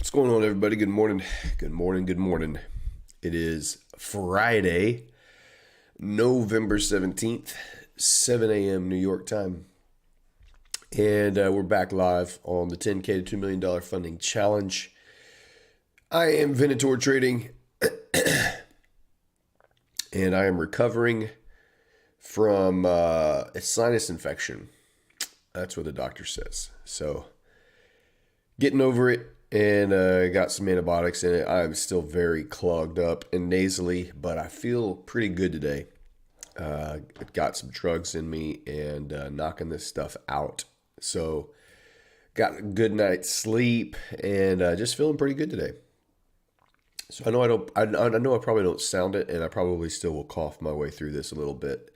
What's going on, everybody? Good morning. Good morning. Good morning. It is Friday, November 17th, 7 a.m. New York time. And we're back live on the 10K to $2 million funding challenge. I am Venator Trading, and I am recovering from a sinus infection. That's what the doctor says. So, getting over it. And got some antibiotics in it. I'm still very clogged up and nasally, but I feel pretty good today. Got some drugs in me and knocking this stuff out. So got a good night's sleep and just feeling pretty good today. So I know I know I probably don't sound it, and I probably still will cough my way through this a little bit.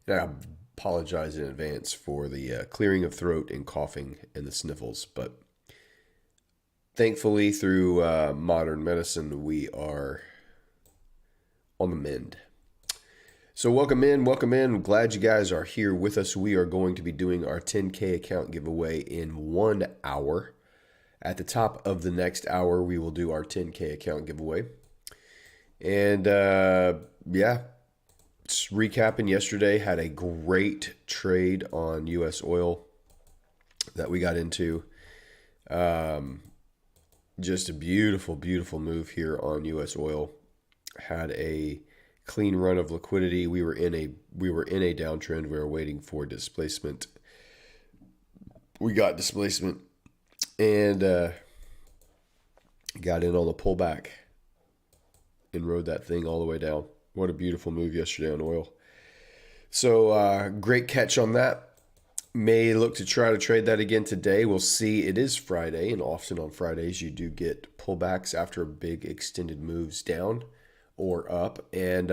And I apologize in advance for the clearing of throat and coughing and the sniffles, but thankfully, through modern medicine, we are on the mend. So welcome in, welcome in. I'm glad you guys are here with us. We are going to be doing our 10K account giveaway in 1 hour. At the top of the next hour, we will do our 10K account giveaway. And yeah, just recapping yesterday, had a great trade on U.S. oil that we got into. Just a beautiful, beautiful move here on U.S. oil. Had a clean run of liquidity. We were in a downtrend. We were waiting for displacement. We got displacement and got in on the pullback and rode that thing all the way down. What a beautiful move yesterday on oil. So great catch on that. May look to try to trade that again today. We'll see. It is Friday, and often on Fridays you do get pullbacks after big extended moves down or up. And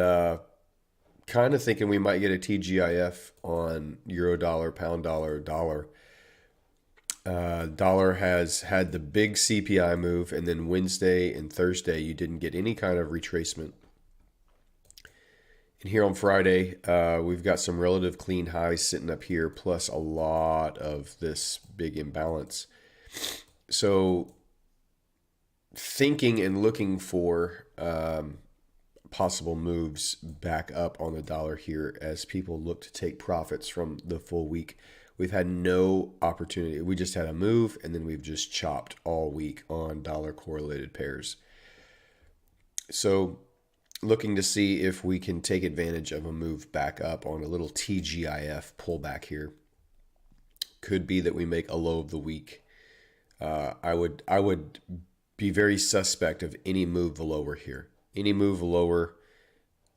kind of thinking we might get a TGIF on euro dollar, pound dollar, dollar. Dollar has had the big CPI move, and then Wednesday and Thursday you didn't get any kind of retracement. And here on Friday, we've got some relative clean highs sitting up here, plus a lot of this big imbalance. So thinking and looking for possible moves back up on the dollar here as people look to take profits from the full week. We've had no opportunity. We just had a move, and then we've just chopped all week on dollar correlated pairs. So looking to see if we can take advantage of a move back up on a little TGIF pullback here. Could be that we make a low of the week. I would be very suspect of any move lower here. Any move lower,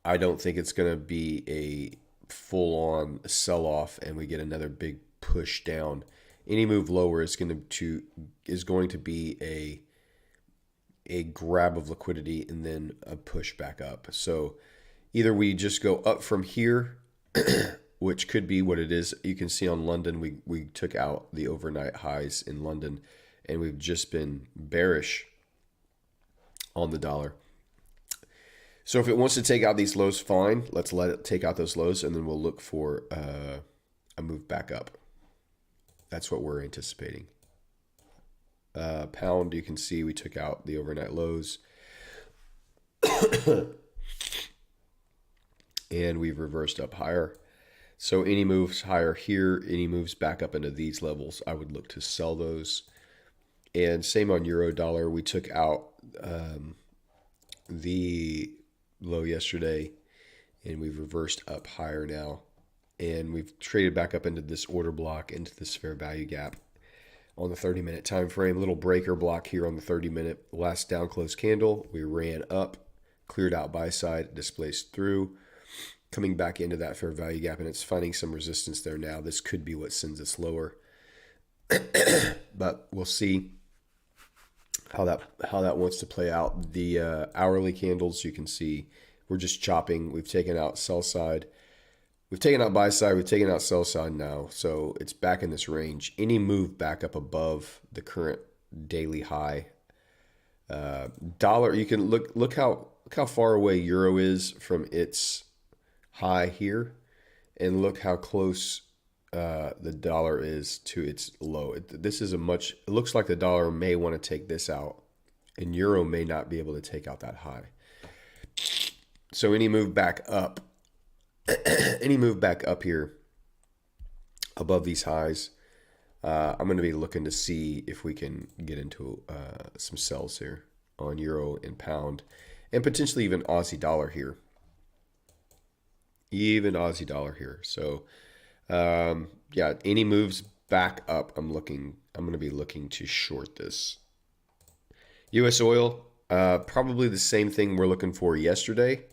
I don't think it's going to be a full-on sell-off and we get another big push down. Any move lower is going to be a grab of liquidity and then a push back up. So either we just go up from here, which could be what it is. You can see on London, we took out the overnight highs in London, and we've just been bearish on the dollar. So if it wants to take out these lows, fine. Let's let it take out those lows, and then we'll look for a move back up. That's what we're anticipating. Pound, you can see we took out the overnight lows. And we've reversed up higher. So any moves higher here, any moves back up into these levels, I would look to sell those. And same on euro dollar. We took out the low yesterday, and we've reversed up higher now. And we've traded back up into this order block, into this fair value gap on the 30-minute time frame. Little breaker block here on the 30-minute. Last down close candle, we ran up, cleared out buy side, displaced through, coming back into that fair value gap, and it's finding some resistance there now. This could be what sends us lower, but we'll see how that wants to play out. The hourly candles, you can see we're just chopping. We've taken out sell side. We've taken out buy side, we've taken out sell side now, so it's back in this range. Any move back up above the current daily high. Dollar, you can look how far away euro is from its high here, and look how close the dollar is to its low. It looks like the dollar may want to take this out and euro may not be able to take out that high. So any move back up, any move back up here above these highs, I'm going to be looking to see if we can get into some sells here on euro and pound, and potentially even Aussie dollar here. Even Aussie dollar here. So yeah, any moves back up, I'm going to be looking to short this. US oil, probably the same thing we're looking for yesterday.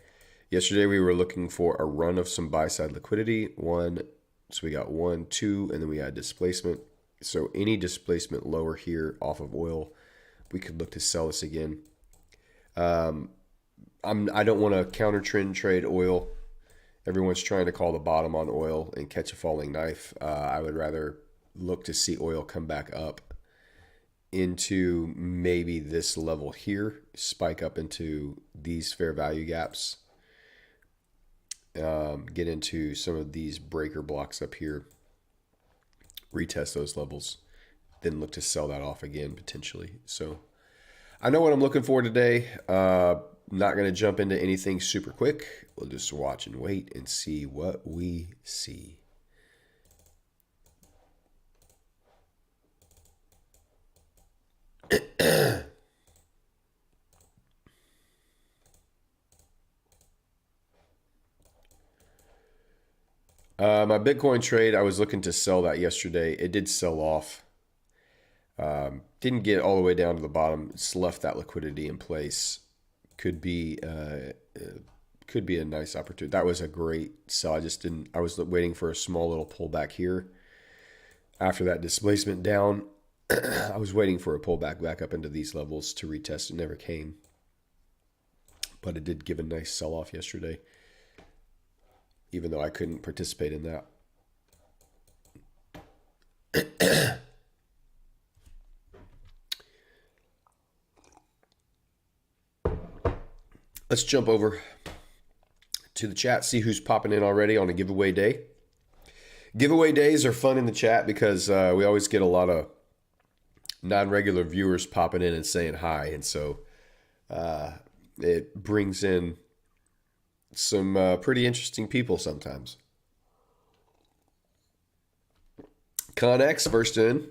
Yesterday we were looking for a run of some buy side liquidity. So we got 1, 2, and then we had displacement. So any displacement lower here off of oil, we could look to sell this again. I don't want to counter trend trade oil. Everyone's trying to call the bottom on oil and catch a falling knife. I would rather look to see oil come back up into maybe this level here, spike up into these fair value gaps, get into some of these breaker blocks up here, retest those levels, then look to sell that off again potentially. So I know what I'm looking for today. Not going to jump into anything super quick. We'll just watch and wait and see what we see. My Bitcoin trade, I was looking to sell that yesterday. It did sell off. Didn't get all the way down to the bottom. It's left that liquidity in place. Could be a nice opportunity. That was a great sell. I was waiting for a small little pullback here. After that displacement down, I was waiting for a pullback back up into these levels to retest. It never came. But it did give a nice sell off yesterday, even though I couldn't participate in that. Let's jump over to the chat, see who's popping in already on a giveaway day. Giveaway days are fun in the chat because we always get a lot of non-regular viewers popping in and saying hi. And so it brings in some pretty interesting people sometimes. Connex first in.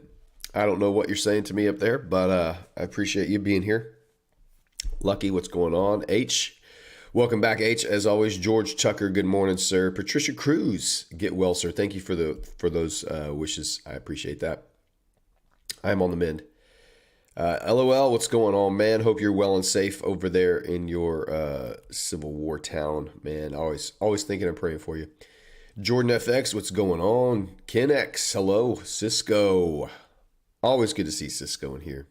I don't know what you're saying to me up there, but I appreciate you being here. Lucky, what's going on? H, welcome back, H. As always, George Tucker, good morning, sir. Patricia Cruz, get well, sir. Thank you for those wishes. I appreciate that. I'm on the mend. LOL, what's going on, man? Hope you're well and safe over there in your Civil War town, man. Always thinking and praying for you. Jordan FX, what's going on? Ken X, hello. Cisco, always good to see Cisco in here.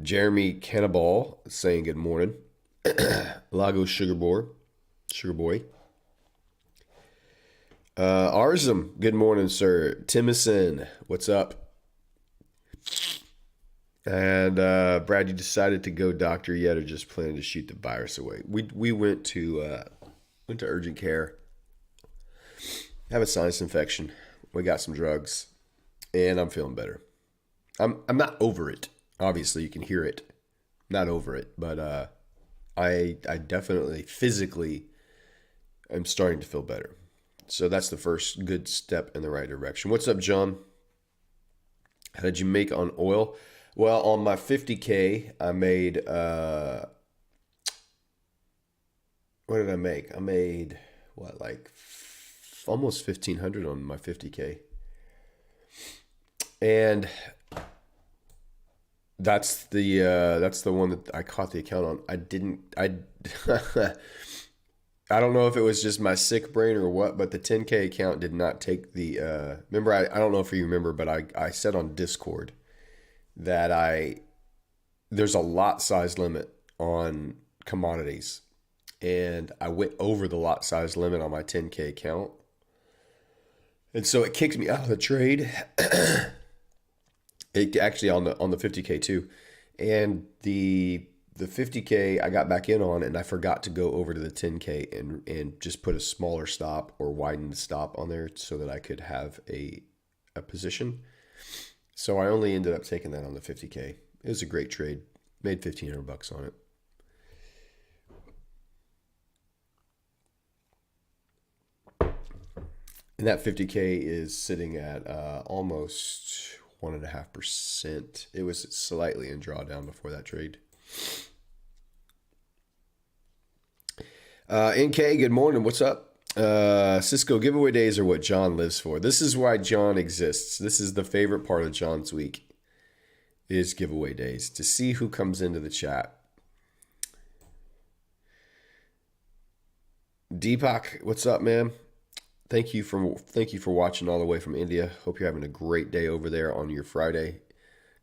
Jeremy Cannibal saying good morning. Lago Sugar Boy. Arzum, good morning, sir. Timison, what's up? And Brad, you decided to go doctor yet, or just planning to shoot the virus away? We went to urgent care. Have a sinus infection. We got some drugs, and I'm feeling better. I'm not over it. Obviously, you can hear it. Not over it, but I definitely physically am starting to feel better. So that's the first good step in the right direction. What's up, John? How did you make on oil? Well, on my 50K, I made, what did I make? I made, almost 1,500 on my 50K. And that's the one that I caught the account on. I I don't know if it was just my sick brain or what, but the 10K account did not take the, remember, I don't know if you remember, but I said on Discord that there's a lot size limit on commodities, and I went over the lot size limit on my 10K account. And so it kicked me out of the trade. It actually on the 50K too. And the 50K I got back in on, and I forgot to go over to the 10K and just put a smaller stop or widen the stop on there so that I could have a position. So I only ended up taking that on the 50K. It was a great trade. Made $1,500 on it. And that 50K is sitting at almost 1.5%. It was slightly in drawdown before that trade. NK, good morning. What's up? Cisco, giveaway days are what John lives for. This is why John exists. This is the favorite part of John's week, is giveaway days, to see who comes into the chat. Deepak, what's up, man? Thank you for watching all the way from India. Hope you're having a great day over there on your Friday.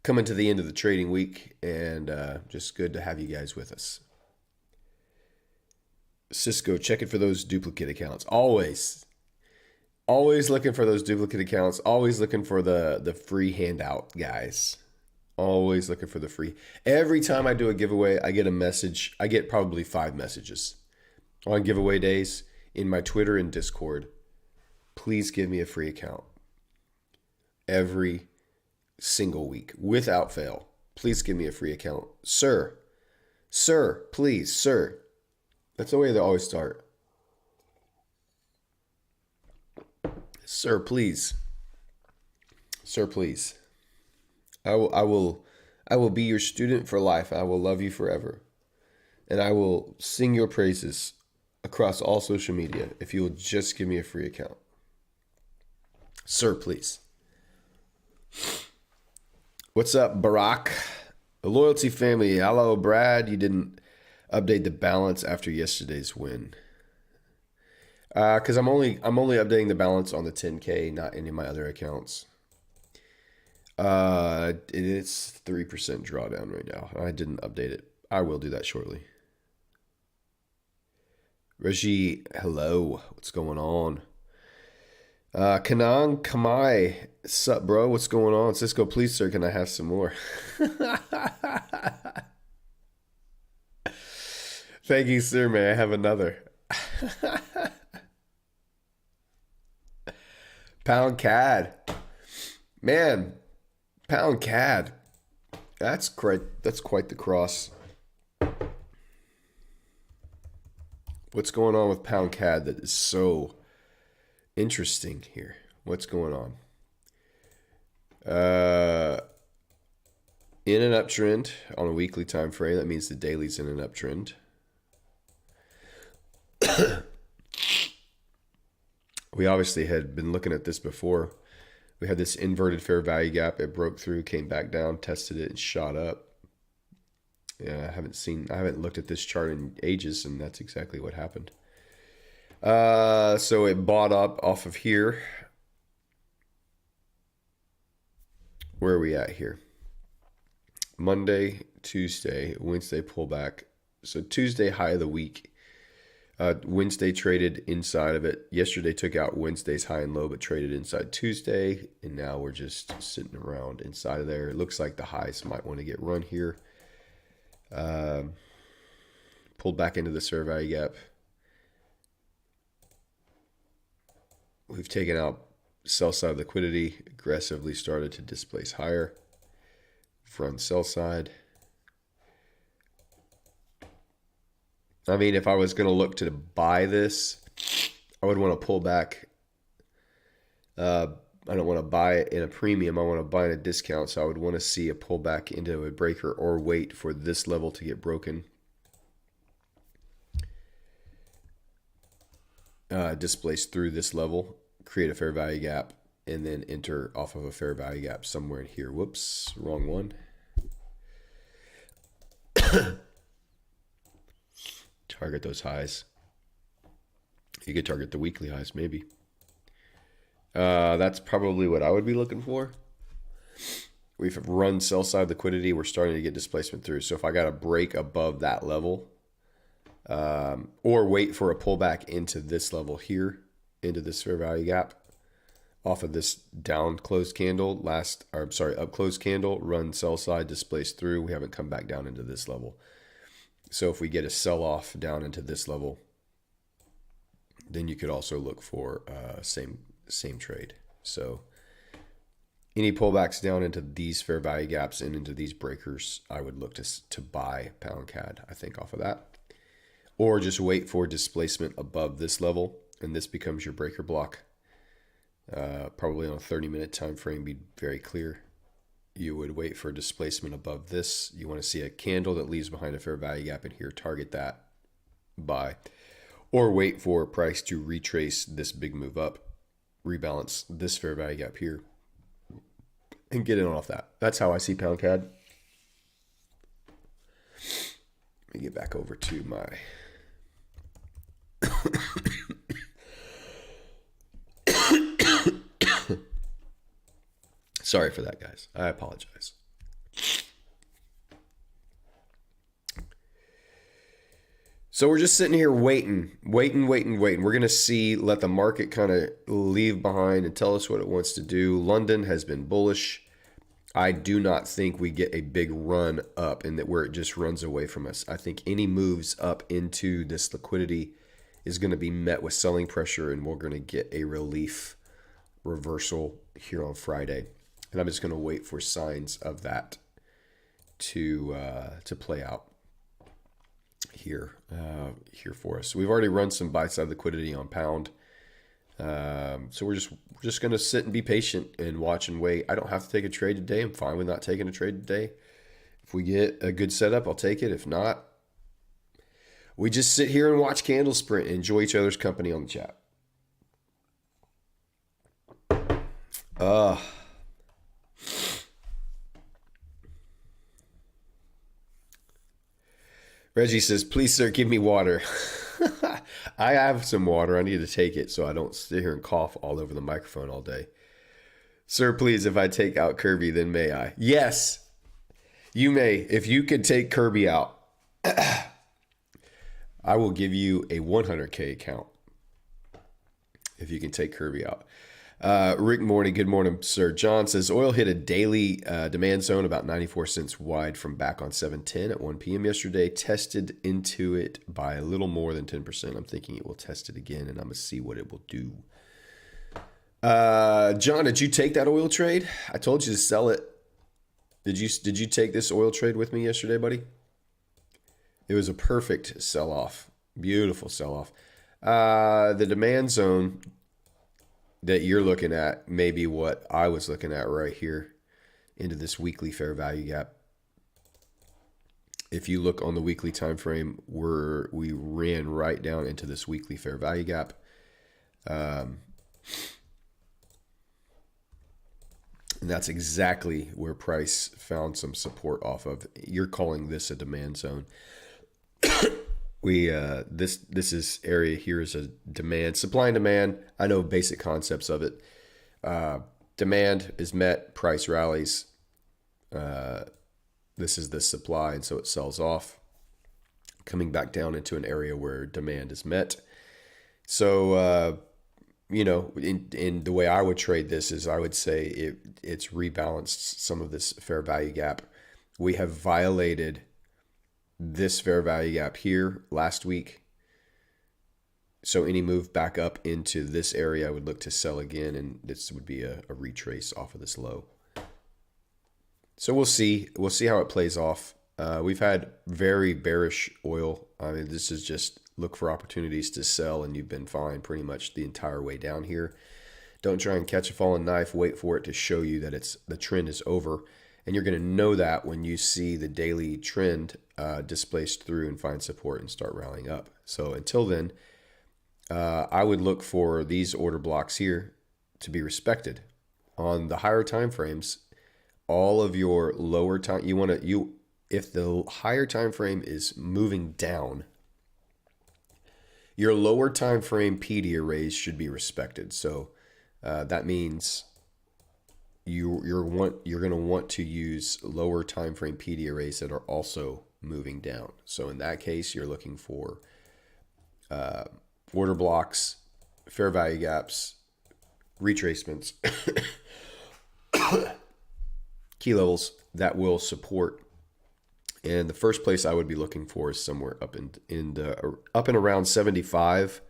Coming to the end of the trading week, and just good to have you guys with us. Cisco, checking for those duplicate accounts. Always looking for those duplicate accounts. Always looking for the free handout, guys. Always looking for the free. Every time I do a giveaway, I get a message. I get probably 5 messages on giveaway days in my Twitter and Discord. Please give me a free account. Every single week, without fail. Please give me a free account. Sir, please, sir. That's the way they always start. Sir, please. Sir, please. I will be your student for life. I will love you forever. And I will sing your praises across all social media if you will just give me a free account. Sir, please. What's up, Barack? The loyalty family. Hello, Brad. You didn't update the balance after yesterday's win. Because I'm only updating the balance on the 10K, not any of my other accounts. It's 3% drawdown right now. I didn't update it. I will do that shortly. Raji, hello. What's going on? Kanan Kamai, sup, bro? What's going on? Cisco, please, sir, can I have some more? Thank you, sir. May I have another? Pound CAD. Man, Pound CAD. That's quite the cross. What's going on with Pound CAD that is so interesting here? What's going on? In an uptrend on a weekly time frame. That means the daily's in an uptrend. We obviously had been looking at this before. We had this inverted fair value gap. It broke through, came back down, tested it, and shot up. Yeah, I haven't looked at this chart in ages, and that's exactly what happened. So it bought up off of here. Where are we at here? Monday, Tuesday, Wednesday pullback. So Tuesday high of the week. Wednesday traded inside of it. Yesterday took out Wednesday's high and low, but traded inside Tuesday. And now we're just sitting around inside of there. It looks like the highs might want to get run here. Pulled back into the fair value gap. We've taken out sell side liquidity, aggressively started to displace higher. Front sell side. I mean, if I was going to look to buy this, I would want to pull back. I don't want to buy it in a premium. I want to buy in a discount. So I would want to see a pullback into a breaker or wait for this level to get broken. Displace through this level, create a fair value gap, and then enter off of a fair value gap somewhere in here. Whoops, wrong one. Target those highs. You could target the weekly highs, maybe. That's probably what I would be looking for. We've run sell side liquidity. We're starting to get displacement through. So if I got a break above that level, or wait for a pullback into this level here, into this fair value gap, off of this down closed candle, up closed candle, run sell side, displace through. We haven't come back down into this level. So if we get a sell off down into this level, then you could also look for same trade. So Any pullbacks down into these fair value gaps and into these breakers, I would look to buy pound CAD, I think, off of that. Or just wait for displacement above this level, and this becomes your breaker block. Probably on a 30-minute time frame, be very clear. You would wait for displacement above this. You want to see a candle that leaves behind a fair value gap in here, target that, buy. Or wait for price to retrace this big move up, rebalance this fair value gap here, and get in off that. That's how I see pound CAD. Let me get back over to my sorry for that, guys. I apologize. So we're just sitting here waiting. We're going to see, let the market kind of leave behind and tell us what it wants to do. London has been bullish. I do not think we get a big run up and that where it just runs away from us. I think any moves up into this liquidity is going to be met with selling pressure, and we're going to get a relief reversal here on Friday. And I'm just going to wait for signs of that to play out here for us. So we've already run some buy side liquidity on pound. So we're just going to sit and be patient and watch and wait. I don't have to take a trade today. I'm fine with not taking a trade today. If we get a good setup, I'll take it. If not, we just sit here and watch candle sprint and enjoy each other's company on the chat. Reggie says, please, sir, give me water. I have some water. I need to take it so I don't sit here and cough all over the microphone all day. Sir, please, if I take out Kirby, then may I? Yes, you may. If you could take Kirby out, I will give you a 100K account if you can take Kirby out. Rick Morty, good morning, sir. John says, oil hit a daily demand zone about 94 cents wide from back on 710 at 1 p.m. yesterday. Tested into it by a little more than 10%. I'm thinking it will test it again, and I'm going to see what it will do. John, did you take that oil trade? I told you to sell it. Did you take this oil trade with me yesterday, buddy? It was a perfect sell-off. Beautiful sell-off. The demand zone that you're looking at may be what I was looking at right here into this weekly fair value gap. If you look on the weekly time frame, we ran right down into this weekly fair value gap. And that's exactly where price found some support off of. You're calling this a demand zone. This is area here is a demand, supply and demand. I know basic concepts of it. Demand is met, price rallies. This is the supply, and so it sells off, coming back down into an area where demand is met. So, in the way I would trade this is I would say it's rebalanced some of this fair value gap. We have violated this fair value gap here last week. So any move back up into this area, I would look to sell again, and this would be a retrace off of this low. So we'll see. We'll see how it plays off. We've had very bearish oil. I mean, this is just look for opportunities to sell, and you've been fine pretty much the entire way down here. Don't try and catch a falling knife. Wait for it to show you that the trend is over. And you're going to know that when you see the daily trend displaced through and find support and start rallying up. So until then, I would look for these order blocks here to be respected. On the higher time frames, all of your lower time, if the higher time frame is moving down, your lower time frame PD arrays should be respected. So that means you're going to want to use lower time frame PD arrays that are also moving down. So in that case, you're looking for order blocks, fair value gaps, retracements, key levels that will support. And the first place I would be looking for is somewhere up and around 75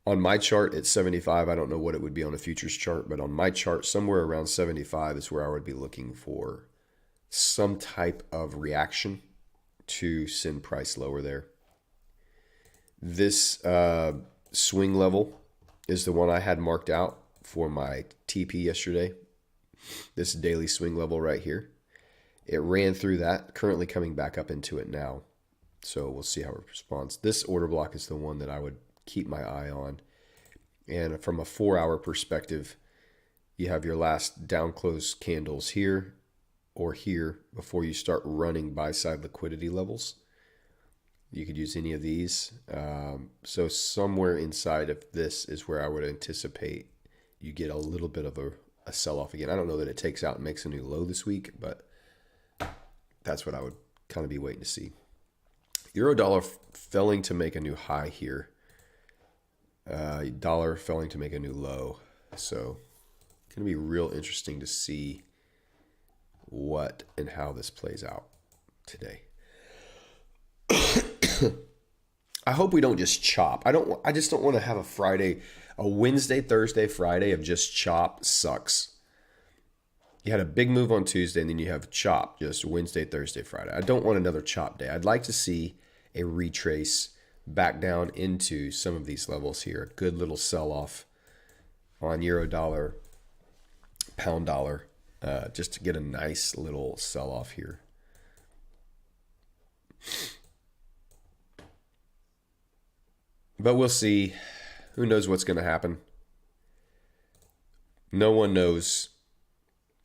On my chart, it's 75. I don't know what it would be on a futures chart, but on my chart, somewhere around 75 is where I would be looking for some type of reaction to send price lower there. This swing level is the one I had marked out for my TP yesterday. This daily swing level right here. It ran through that, currently coming back up into it now. So we'll see how it responds. This order block is the one that I would keep my eye on. And from a 4-hour perspective, you have your last down close candles here or here before you start running buy side liquidity levels. You could use any of these. So somewhere inside of this is where I would anticipate you get a little bit of a sell-off again. I don't know that it takes out and makes a new low this week, but that's what I would kind of be waiting to see. Euro dollar failing to make a new high here. Dollar failing to make a new low. So it's going to be real interesting to see what and how this plays out today. I hope we don't just chop. I just don't want to have a Wednesday, Thursday, Friday of just chop. Sucks. You had a big move on Tuesday, and then you have chop just Wednesday, Thursday, Friday. I don't want another chop day. I'd like to see a retrace back down into some of these levels here. A good little sell-off on euro dollar, pound dollar, just to get a nice little sell-off here. But we'll see. Who knows what's going to happen? No one knows.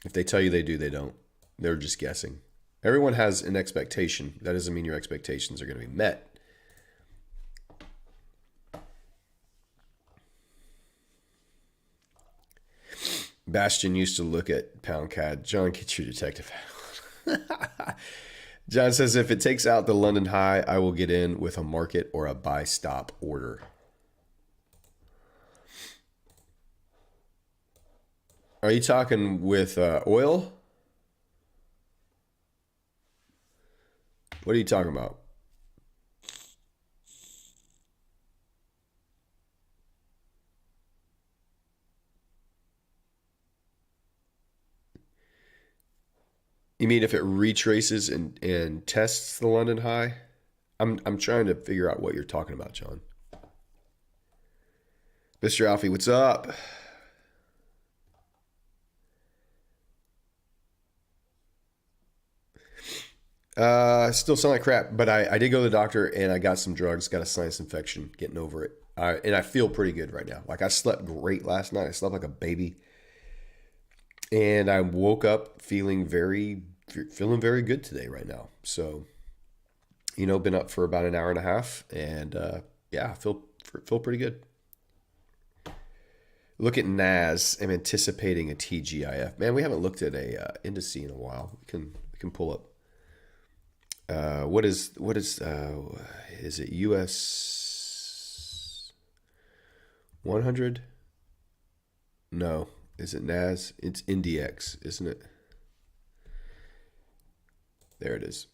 If they tell you they do, they don't. They're just guessing. Everyone has an expectation. That doesn't mean your expectations are going to be met. Bastion used to look at pound CAD. John, get your detective hat. John says, if it takes out the London high, I will get in with a market or a buy stop order. Are you talking with oil? What are you talking about? You mean if it retraces and tests the London high? I'm trying to figure out what you're talking about, John. Mr. Alfie, what's up? Still sound like crap, but I did go to the doctor and I got some drugs, got a sinus infection, getting over it. And I feel pretty good right now. Like I slept great last night. I slept like a baby. And I woke up feeling very good today right now. So, been up for about an hour and a half and I feel pretty good. Look at NAS. I'm anticipating a TGIF. Man, we haven't looked at a indice in a while. We can pull up. What is it US 100? No. Is it NAS? It's IndieX, isn't it? There it is.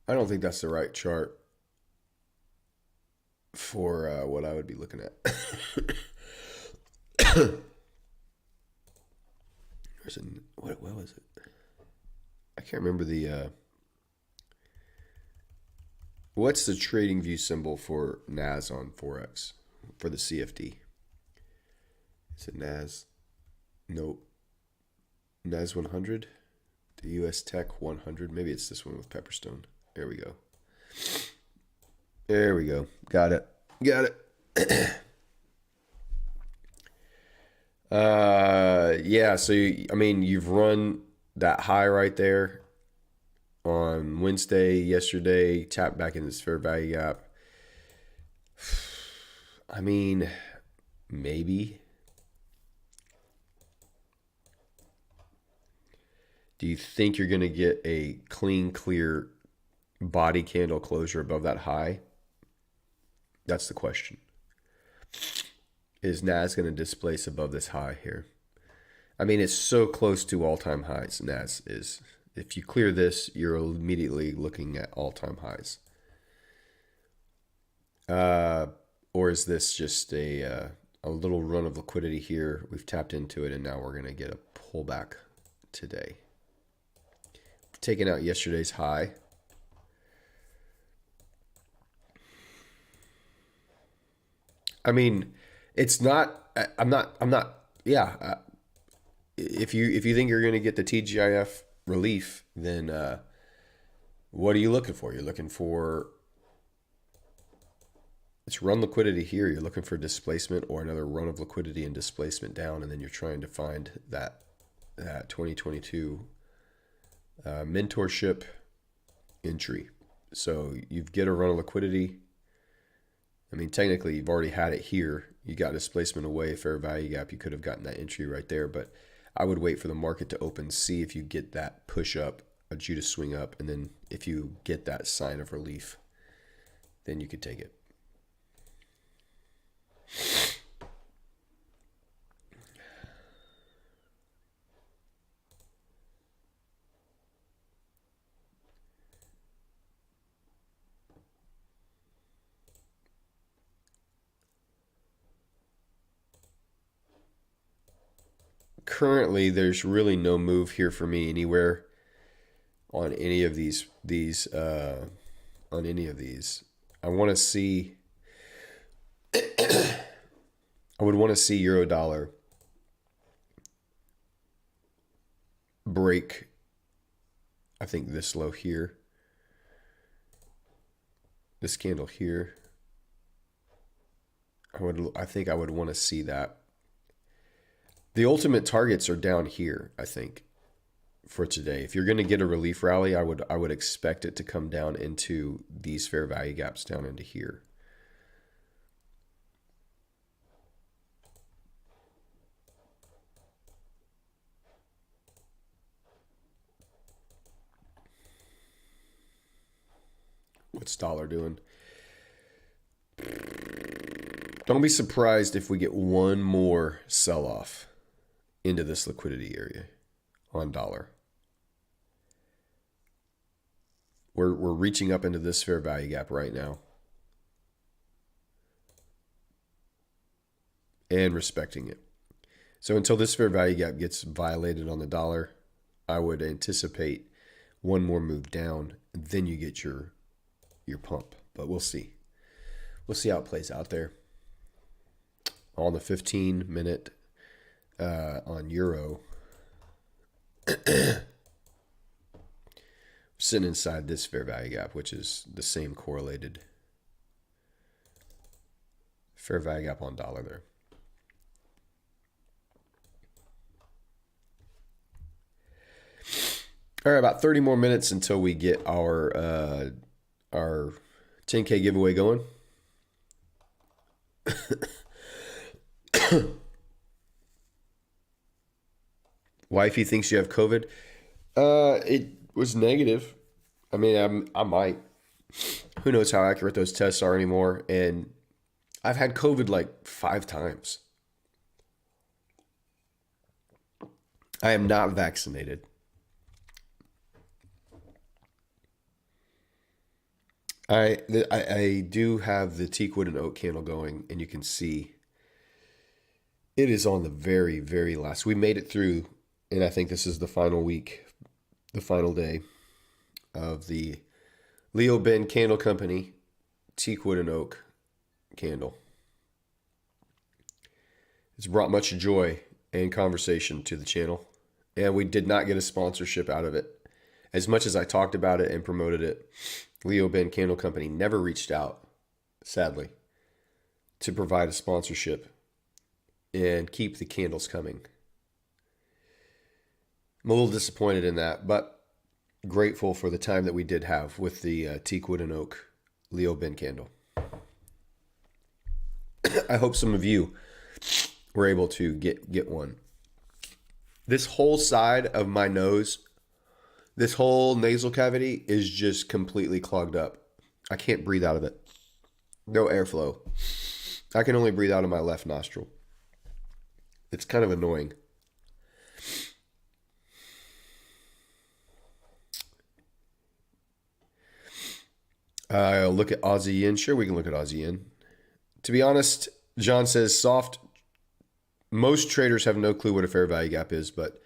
I don't think that's the right chart for what I would be looking at. What was it? I can't remember the what's the trading view symbol for NAS on Forex for the CFD? Is it NAS? Nope. NAS 100? The US Tech 100? Maybe it's this one with Pepperstone. There we go. There we go. Got it. Yeah, so you've run that high right there on Wednesday, yesterday, tapped back in this fair value gap. Maybe. Do you think you're going to get a clean, clear body candle closure above that high? That's the question. Is NAS going to displace above this high here? It's so close to all-time highs, NAS is. If you clear this, you're immediately looking at all-time highs. Or is this just a little run of liquidity here? We've tapped into it, and now we're going to get a pullback today. Taking out yesterday's high. I mean, it's not. I'm not. Yeah. If you think you're going to get the TGIF relief, then what are you looking for? You're looking for, it's run liquidity here. You're looking for displacement or another run of liquidity and displacement down, and then you're trying to find that 2022 mentorship entry. So you get a run of liquidity. I mean, technically, you've already had it here. You got displacement away, fair value gap. You could have gotten that entry right there, but I would wait for the market to open, see if you get that push up, a Judas swing up, and then if you get that sign of relief, then you could take it. Currently, there's really no move here for me anywhere on any of these on any of these. I want to see I would want to see euro dollar break, I think, this low here, this candle here. I think I would want to see that. The ultimate targets are down here, I think, for today. If you're going to get a relief rally, I would expect it to come down into these fair value gaps down into here. What's dollar doing? Don't be surprised if we get one more sell-off into this liquidity area on dollar. We're reaching up into this fair value gap right now and respecting it. So until this fair value gap gets violated on the dollar, I would anticipate one more move down, and then you get your pump. But we'll see. We'll see how it plays out there. On the 15-minute on euro, sitting inside this fair value gap, which is the same correlated fair value gap on dollar there. All right, about 30 more minutes until we get our 10K giveaway going. Wifey thinks you have COVID. It was negative. I mean, I might. Who knows how accurate those tests are anymore? And I've had COVID like 5 times. I am not vaccinated. I do have the teakwood and oak candle going, and you can see it is on the very, very last. We made it through, and I think this is the final week, the final day of the Leo Ben Candle Company teakwood and oak candle. It's brought much joy and conversation to the channel, and we did not get a sponsorship out of it. As much as I talked about it and promoted it, Leo Ben Candle Company never reached out, sadly, to provide a sponsorship and keep the candles coming. I'm a little disappointed in that, but grateful for the time that we did have with the teakwood and oak Leo Ben candle. I hope some of you were able to get one. This whole side of my nose, this whole nasal cavity is just completely clogged up. I can't breathe out of it. No airflow. I can only breathe out of my left nostril. It's kind of annoying. Look at Aussie yen. Sure, we can look at Aussie yen. To be honest, John says soft. Most traders have no clue what a fair value gap is, but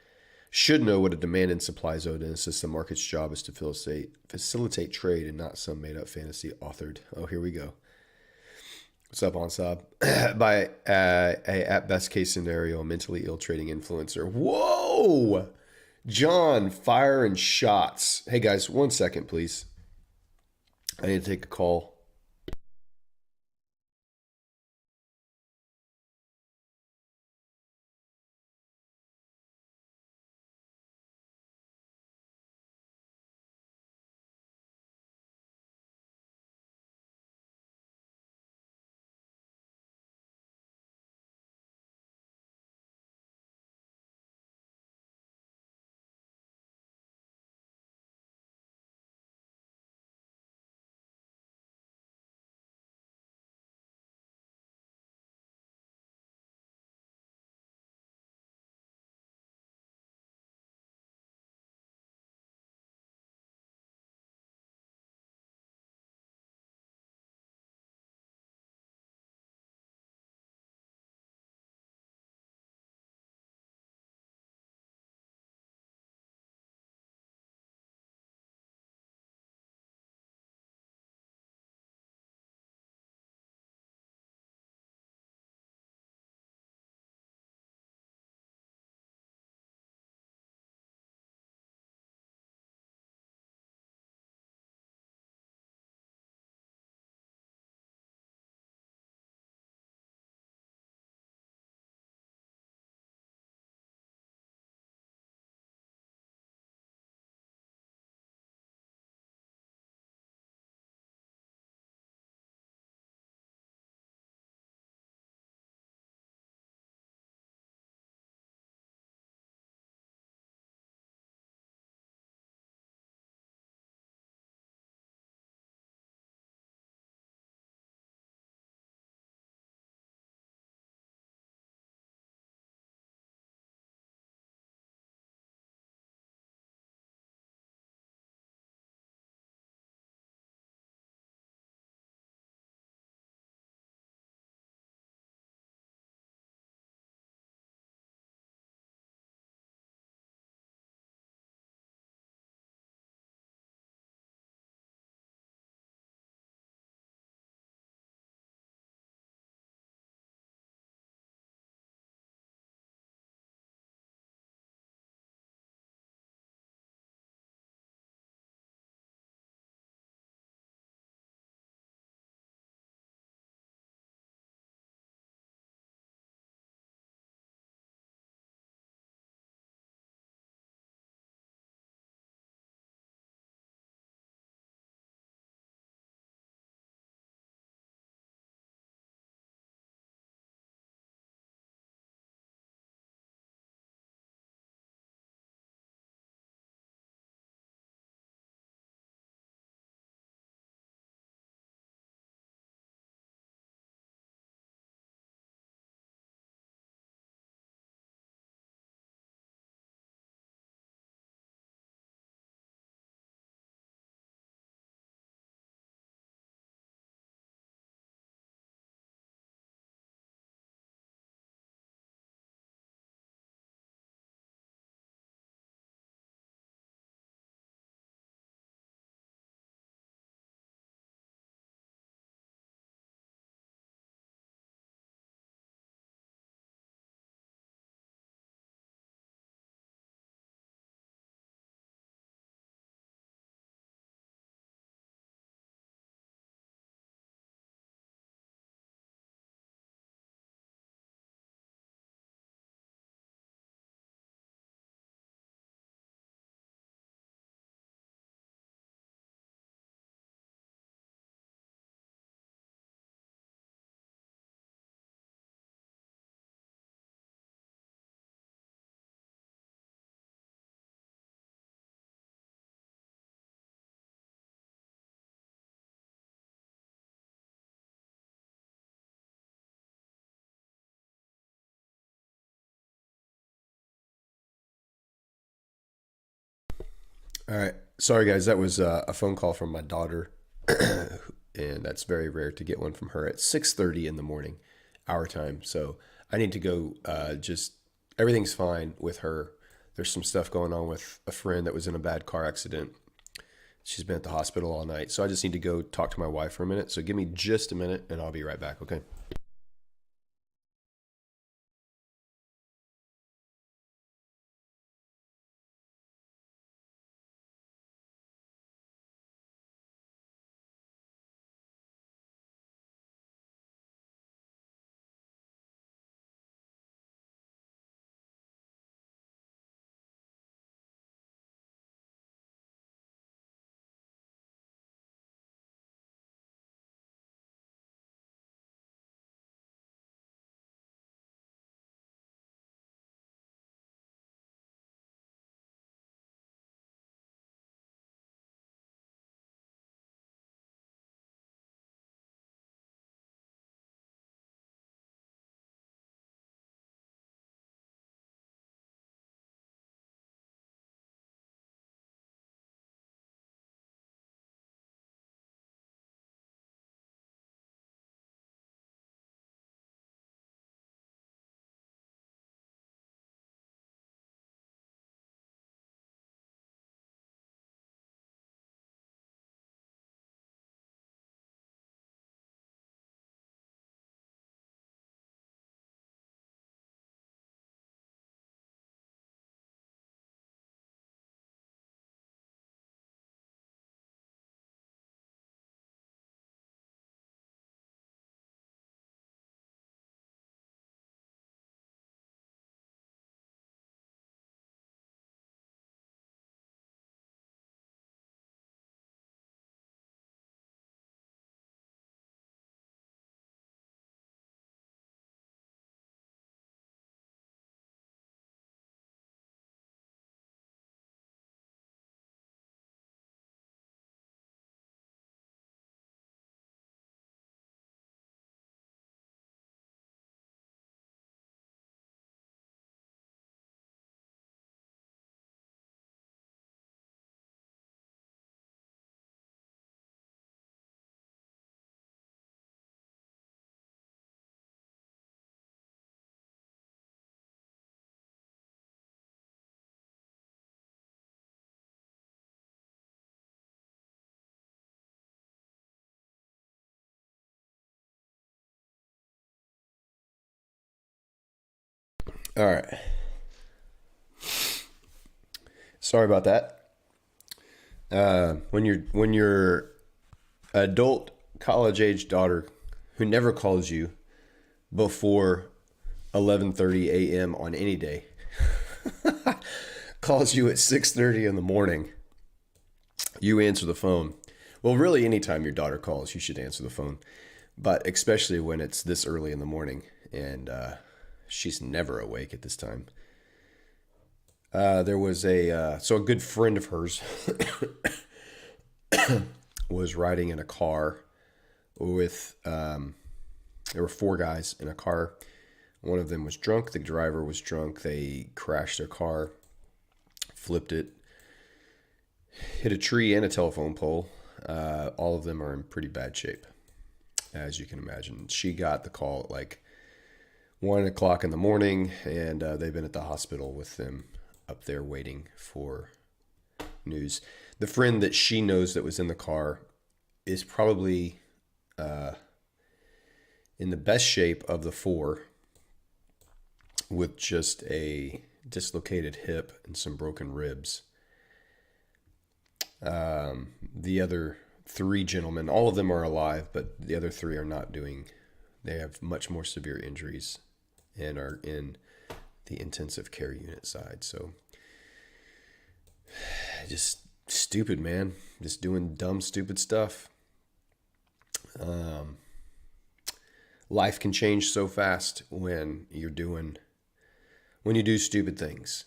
should know what a demand and supply zone is, since the market's job is to facilitate trade and not some made up fantasy authored. Oh, here we go. What's up, Ansab? By a at best case scenario, a mentally ill trading influencer. Whoa! John, fire and shots. Hey guys, 1 second, please. I need to take a call. All right. Sorry, guys. That was a phone call from my daughter and that's very rare to get one from her at 6:30 in the morning, our time. So I need to go. Just everything's fine with her. There's some stuff going on with a friend that was in a bad car accident. She's been at the hospital all night, so I just need to go talk to my wife for a minute. So give me just a minute, and I'll be right back. Okay. All right. Sorry about that. When your adult college age daughter who never calls you before 11:30 a.m. on any day calls you at 6:30 in the morning, you answer the phone. Well, really, anytime your daughter calls, you should answer the phone, but especially when it's this early in the morning and she's never awake at this time. There was a good friend of hers was riding in a car with there were four guys in a car. One of them was drunk. The driver was drunk. They crashed their car, flipped it, hit a tree and a telephone pole. All of them are in pretty bad shape, as you can imagine. She got the call at like 1 o'clock in the morning, and they've been at the hospital with them up there waiting for news. The friend that she knows that was in the car is probably in the best shape of the four, with just a dislocated hip and some broken ribs. The other three gentlemen, all of them are alive, but the other three are not doing. They have much more severe injuries and are in the intensive care unit side. So just stupid, man. Just doing dumb, stupid stuff. Life can change so fast when you do stupid things.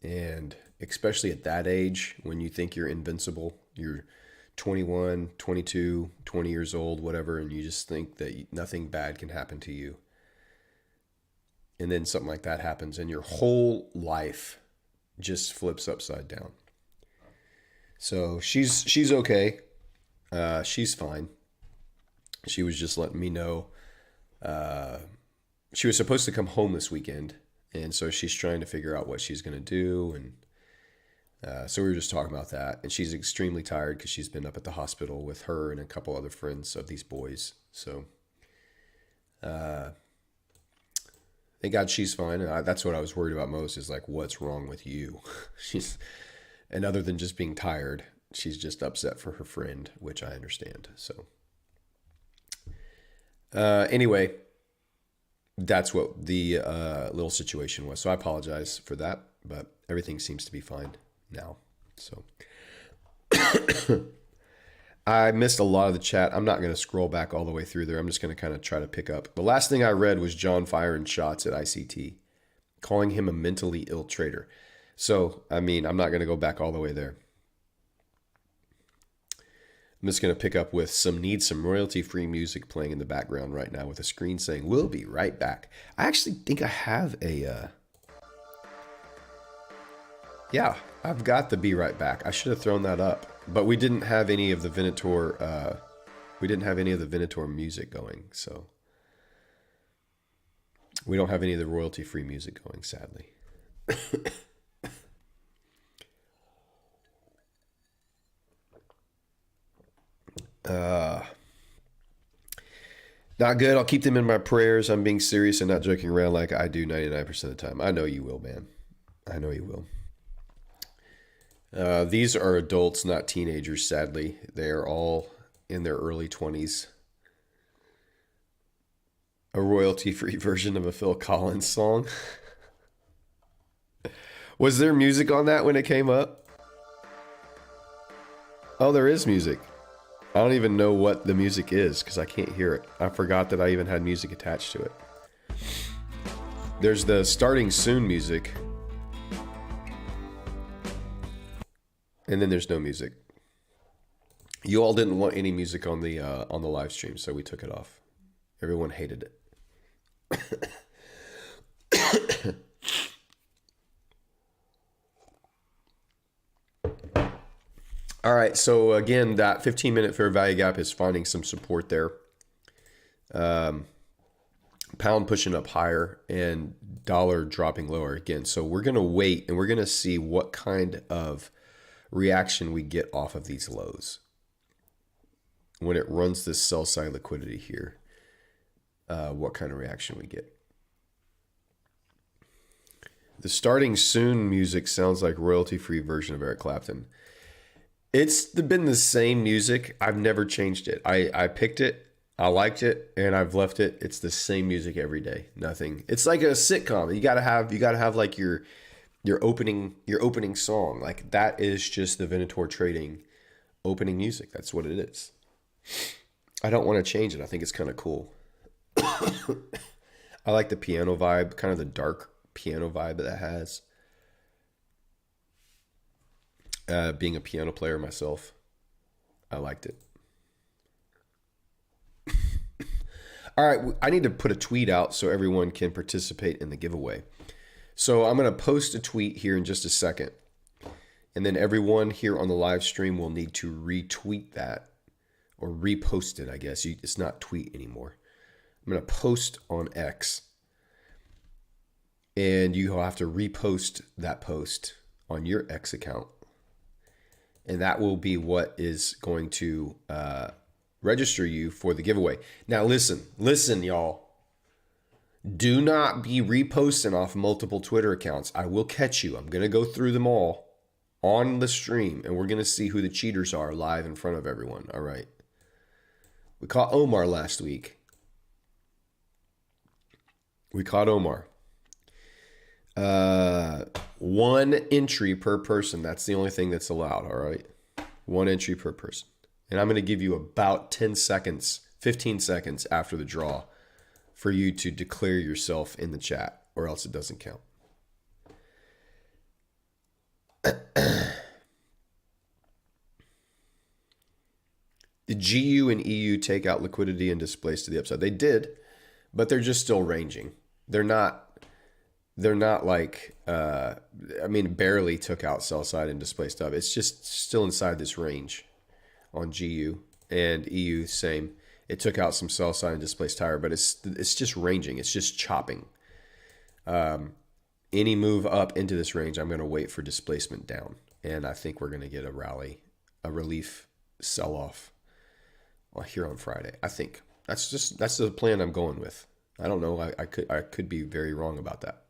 And especially at that age, when you think you're invincible, you're 21, 22, 20 years old, whatever, and you just think that nothing bad can happen to you. And then something like that happens, and your whole life just flips upside down. So she's okay. She's fine. She was just letting me know she was supposed to come home this weekend, and so she's trying to figure out what she's going to do. And so we were just talking about that, and she's extremely tired because she's been up at the hospital with her and a couple other friends of these boys. So thank God she's fine. And that's what I was worried about most, is like, what's wrong with you? And other than just being tired, she's just upset for her friend, which I understand. So anyway, that's what the little situation was. So I apologize for that, but everything seems to be fine now. So I missed a lot of the chat. I'm not going to scroll back all the way through there. I'm just going to kind of try to pick up. The last thing I read was John firing shots at ICT, calling him a mentally ill traitor. So, I mean, I'm not going to go back all the way there. I'm just going to pick up with some royalty-free music playing in the background right now with a screen saying, "We'll be right back." I actually think I have a... Yeah, I've got the "Be Right Back." I should have thrown that up. But we didn't have any of the Venator... we didn't have any of the Venator music going, so... We don't have any of the royalty-free music going, sadly. Not good. I'll keep them in my prayers. I'm being serious and not joking around like I do 99% of the time. I know you will, man. I know you will. These are adults, not teenagers, sadly. They are all in their early 20s. A royalty-free version of a Phil Collins song. Was there music on that when it came up? Oh, there is music. I don't even know what the music is because I can't hear it. I forgot that I even had music attached to it. There's the starting soon music. And then there's no music. You all didn't want any music on the live stream, so we took it off. Everyone hated it. All right, so again, that 15-minute fair value gap is finding some support there. Pound pushing up higher and dollar dropping lower again. So we're going to wait and we're going to see what kind of reaction we get off of these lows when it runs this sell side liquidity here. What kind of reaction we get. The starting soon music sounds like royalty-free version of Eric Clapton. It's been the same music. I've never changed it. I picked it, I liked it, and I've left it. It's the same music every day. Nothing. It's like a sitcom. You gotta have like your opening song. Like that is just the Venator Trading opening music. That's what it is. I don't want to change it. I think it's kind of cool. I like the piano vibe, kind of the dark piano vibe that has. Being a piano player myself, I liked it. All right, I need to put a tweet out so everyone can participate in the giveaway. So I'm going to post a tweet here in just a second. And then everyone here on the live stream will need to retweet that or repost it, I guess. It's not tweet anymore. I'm going to post on X. And you'll have to repost that post on your X account. And that will be what is going to register you for the giveaway. Now, listen, y'all. Do not be reposting off multiple Twitter accounts. I will catch you. I'm going to go through them all on the stream, and we're going to see who the cheaters are live in front of everyone. All right. We caught Omar last week. One entry per person. That's the only thing that's allowed. All right. One entry per person. And I'm going to give you about 10 seconds, 15 seconds after the draw for you to declare yourself in the chat, or else it doesn't count. Did GU and EU take out liquidity and displace to the upside? They did, but they're just still ranging. They're not like, barely took out sell side and displaced up. It's just still inside this range on GU, and EU, same. It took out some sell side and displaced higher, but it's just ranging. It's just chopping. Any move up into this range, I'm going to wait for displacement down. And I think we're going to get a rally, a relief sell-off here on Friday. I think that's the plan I'm going with. I don't know. I could be very wrong about that.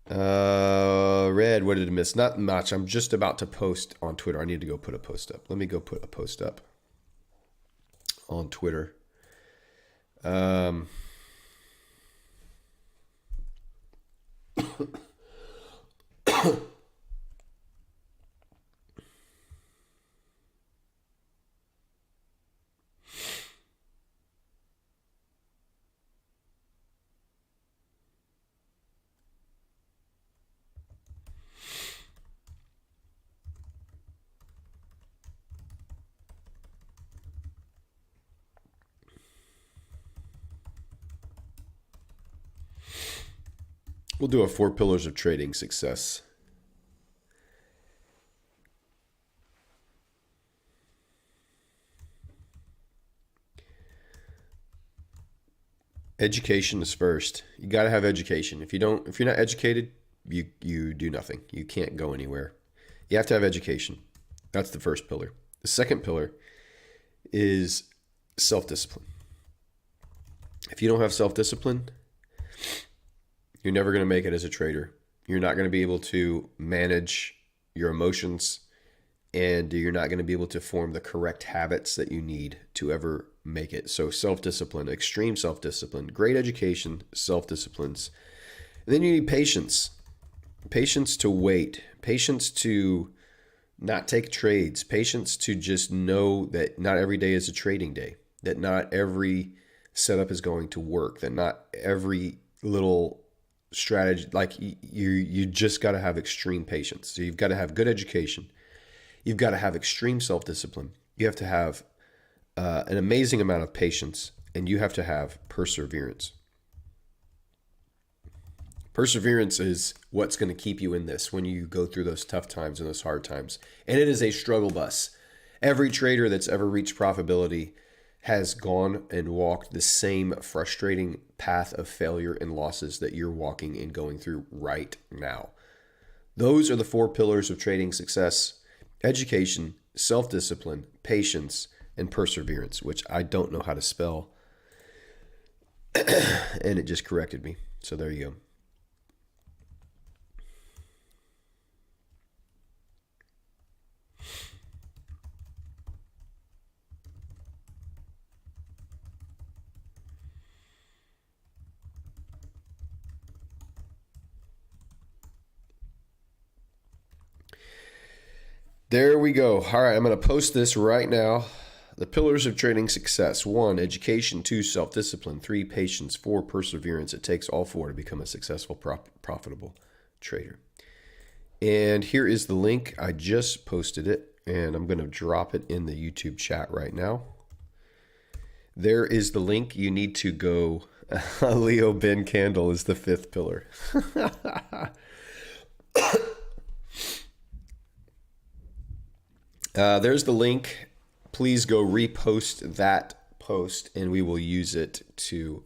Red, what did I miss? Not much. I'm just about to post on Twitter. I need to go put a post up. Let me go put a post up on Twitter. We'll do a 4 pillars of trading success. Education is first. You got to have education. If you're not educated, you do nothing. You can't go anywhere. You have to have education. That's the first pillar. The second pillar is self-discipline. If you don't have self-discipline, you're never going to make it as a trader. You're not going to be able to manage your emotions, and you're not going to be able to form the correct habits that you need to ever make it. So self-discipline, extreme self-discipline, great education, self-disciplines. And then you need patience. Patience to wait. Patience to not take trades. Patience to just know that not every day is a trading day. That not every setup is going to work. That not every little strategy, like you just got to have extreme patience. So you've got to have good education. You've got to have extreme self-discipline. You have to have an amazing amount of patience, and you have to have perseverance. Perseverance is what's going to keep you in this when you go through those tough times and those hard times. And it is a struggle bus. Every trader that's ever reached profitability has gone and walked the same frustrating path of failure and losses that you're walking and going through right now. Those are the 4 pillars of trading success: education, self-discipline, patience, and perseverance, which I don't know how to spell. And it just corrected me. So there you go. There we go. All right, I'm going to post this right now. The pillars of trading success: 1, education; 2, self-discipline; 3, patience; 4, perseverance. It takes all 4 to become a successful, profitable trader. And here is the link. I just posted it, and I'm going to drop it in the YouTube chat right now. There is the link. You need to go. Leo Ben Candle is the 5th pillar. There's the link. Please go repost that post, and we will use it to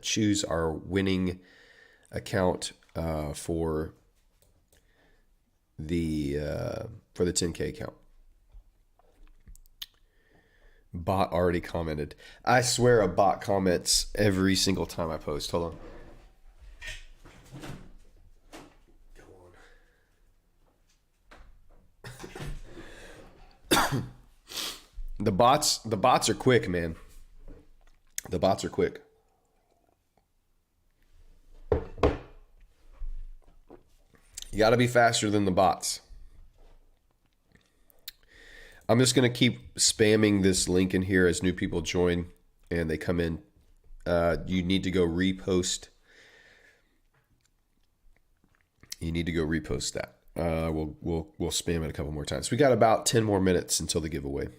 choose our winning account for the 10K account. Bot already commented. I swear a bot comments every single time I post. Hold on. The bots are quick, man. The bots are quick. You got to be faster than the bots. I'm just going to keep spamming this link in here as new people join and they come in. You need to go repost. You need to go repost that. We'll spam it a couple more times. We got about 10 more minutes until the giveaway.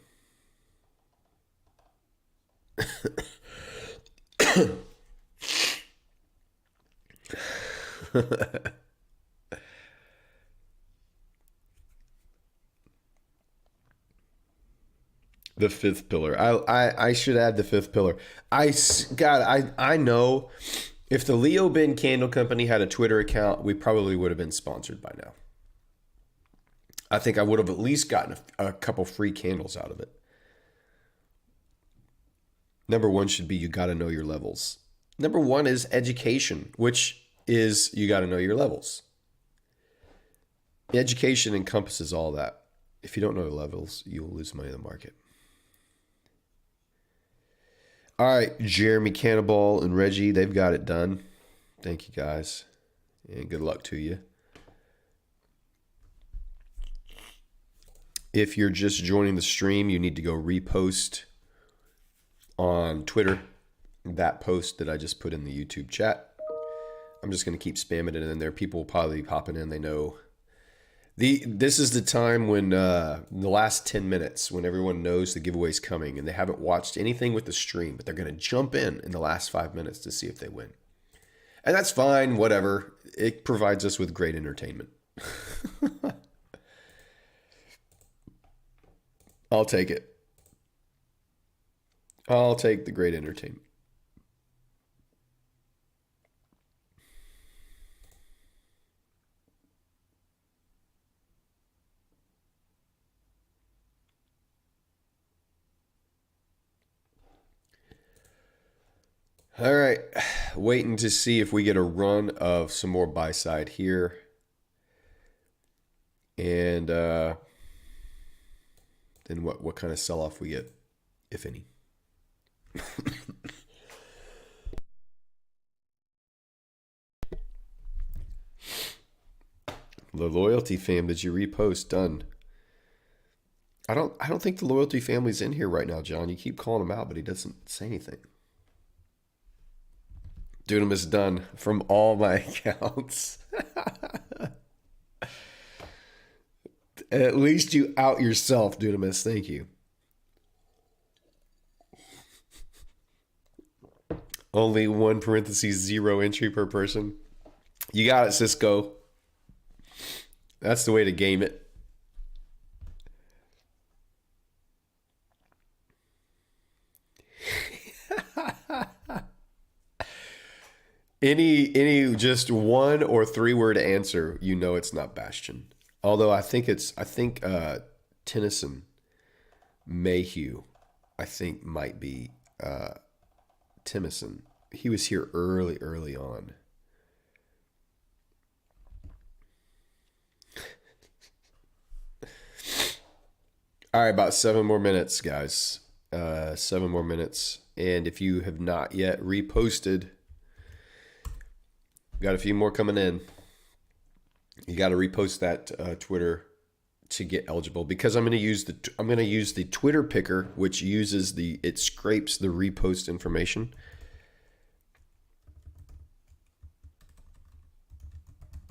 The fifth pillar. I should add the fifth pillar. God, I know if the Leo Bin Candle Company had a Twitter account, we probably would have been sponsored by now. I think I would have at least gotten a couple free candles out of it. Number one should be you got to know your levels. Number one is education, which is you got to know your levels. Education encompasses all that. If you don't know your levels, you will lose money in the market. All right, Jeremy Cannonball and Reggie, they've got it done. Thank you, guys. And good luck to you. If you're just joining the stream, you need to go repost on Twitter that post that I just put in the YouTube chat. I'm just going to keep spamming it in there. People will probably be popping in. They know. This is the time when the last 10 minutes when everyone knows the giveaway's coming and they haven't watched anything with the stream, but they're going to jump in the last 5 minutes to see if they win. And that's fine, whatever. It provides us with great entertainment. I'll take it. I'll take the great entertainment. All right, waiting to see if we get a run of some more buy side here. And then what kind of sell-off we get, if any. The loyalty fam, did you repost? Done. I don't think the loyalty family's in here right now, John. You keep calling him out, but he doesn't say anything. Dunamis done from all my accounts. At least you out yourself, Dunamis. Thank you. Only 1 (0) entry per person. You got it, Cisco. That's the way to game it. Any just 1 or 3 word answer, you know it's not Bastion. Although I think Tennyson Mayhew, I think might be Timison. He was here early on. All right, about 7 more minutes, guys. 7 more minutes. And if you have not yet reposted, got a few more coming in. You got to repost that Twitter to get eligible, because I'm going to use the Twitter picker, which uses it scrapes the repost information.